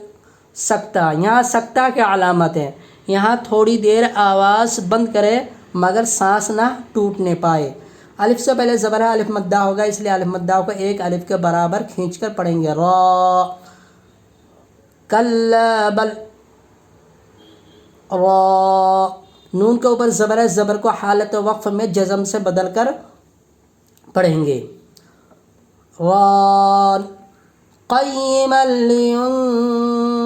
سکتہ، یہاں سکتہ کی علامت ہے، یہاں تھوڑی دیر آواز بند کرے مگر سانس نہ ٹوٹنے پائے، الف سے پہلے زبر ہے، الف مدہ ہوگا اس لیے الف مدہ کو ایک الف کے برابر کھینچ کر پڑھیں گے، را کلا بل، را، نون کے اوپر زبر ہے، زبر کو حالت وقف میں جزم سے بدل کر پڑھیں گے، ران قیما لینذر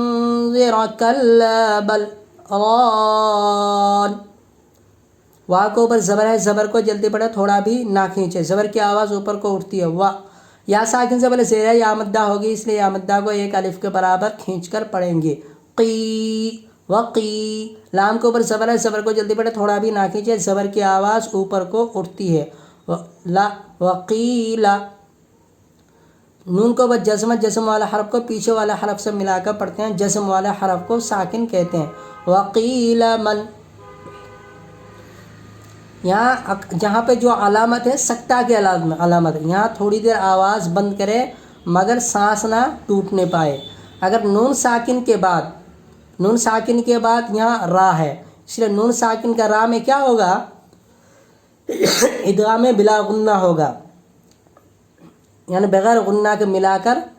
کلا بل ران، واو کے اوپر زبر ہے، زبر کو جلدی پڑھے، تھوڑا بھی نہ کھینچے، زبر کی آواز اوپر کو اٹھتی ہے، وا، یا ساکن سے پہلے زیر ہے، یا مدہ ہوگی اس لیے یا مدہ کو ایک الف کے برابر کھینچ کر پڑھیں گے، قی وقی، لام کے اوپر زبر ہے، زبر کو جلدی پڑھے، تھوڑا بھی نہ کھینچے، زبر کی آواز اوپر کو اٹھتی ہے، لا وقیلا، نون کو اوپر جزم، جزم والے حرف کو پیچھے والے حرف سے ملا کر پڑھتے ہیں، جزم والے حرف کو ساکن کہتے ہیں، وقیل من، یہاں جہاں پہ جو علامت ہے سکتہ کی علامت ہے، یہاں تھوڑی دیر آواز بند کرے مگر سانس نہ ٹوٹنے پائے، اگر نون ساکن کے بعد یہاں را ہے اس لیے نون ساکن کا را میں کیا ہوگا، ادغام بلا غنہ ہوگا، یعنی بغیر غنہ کے ملا کر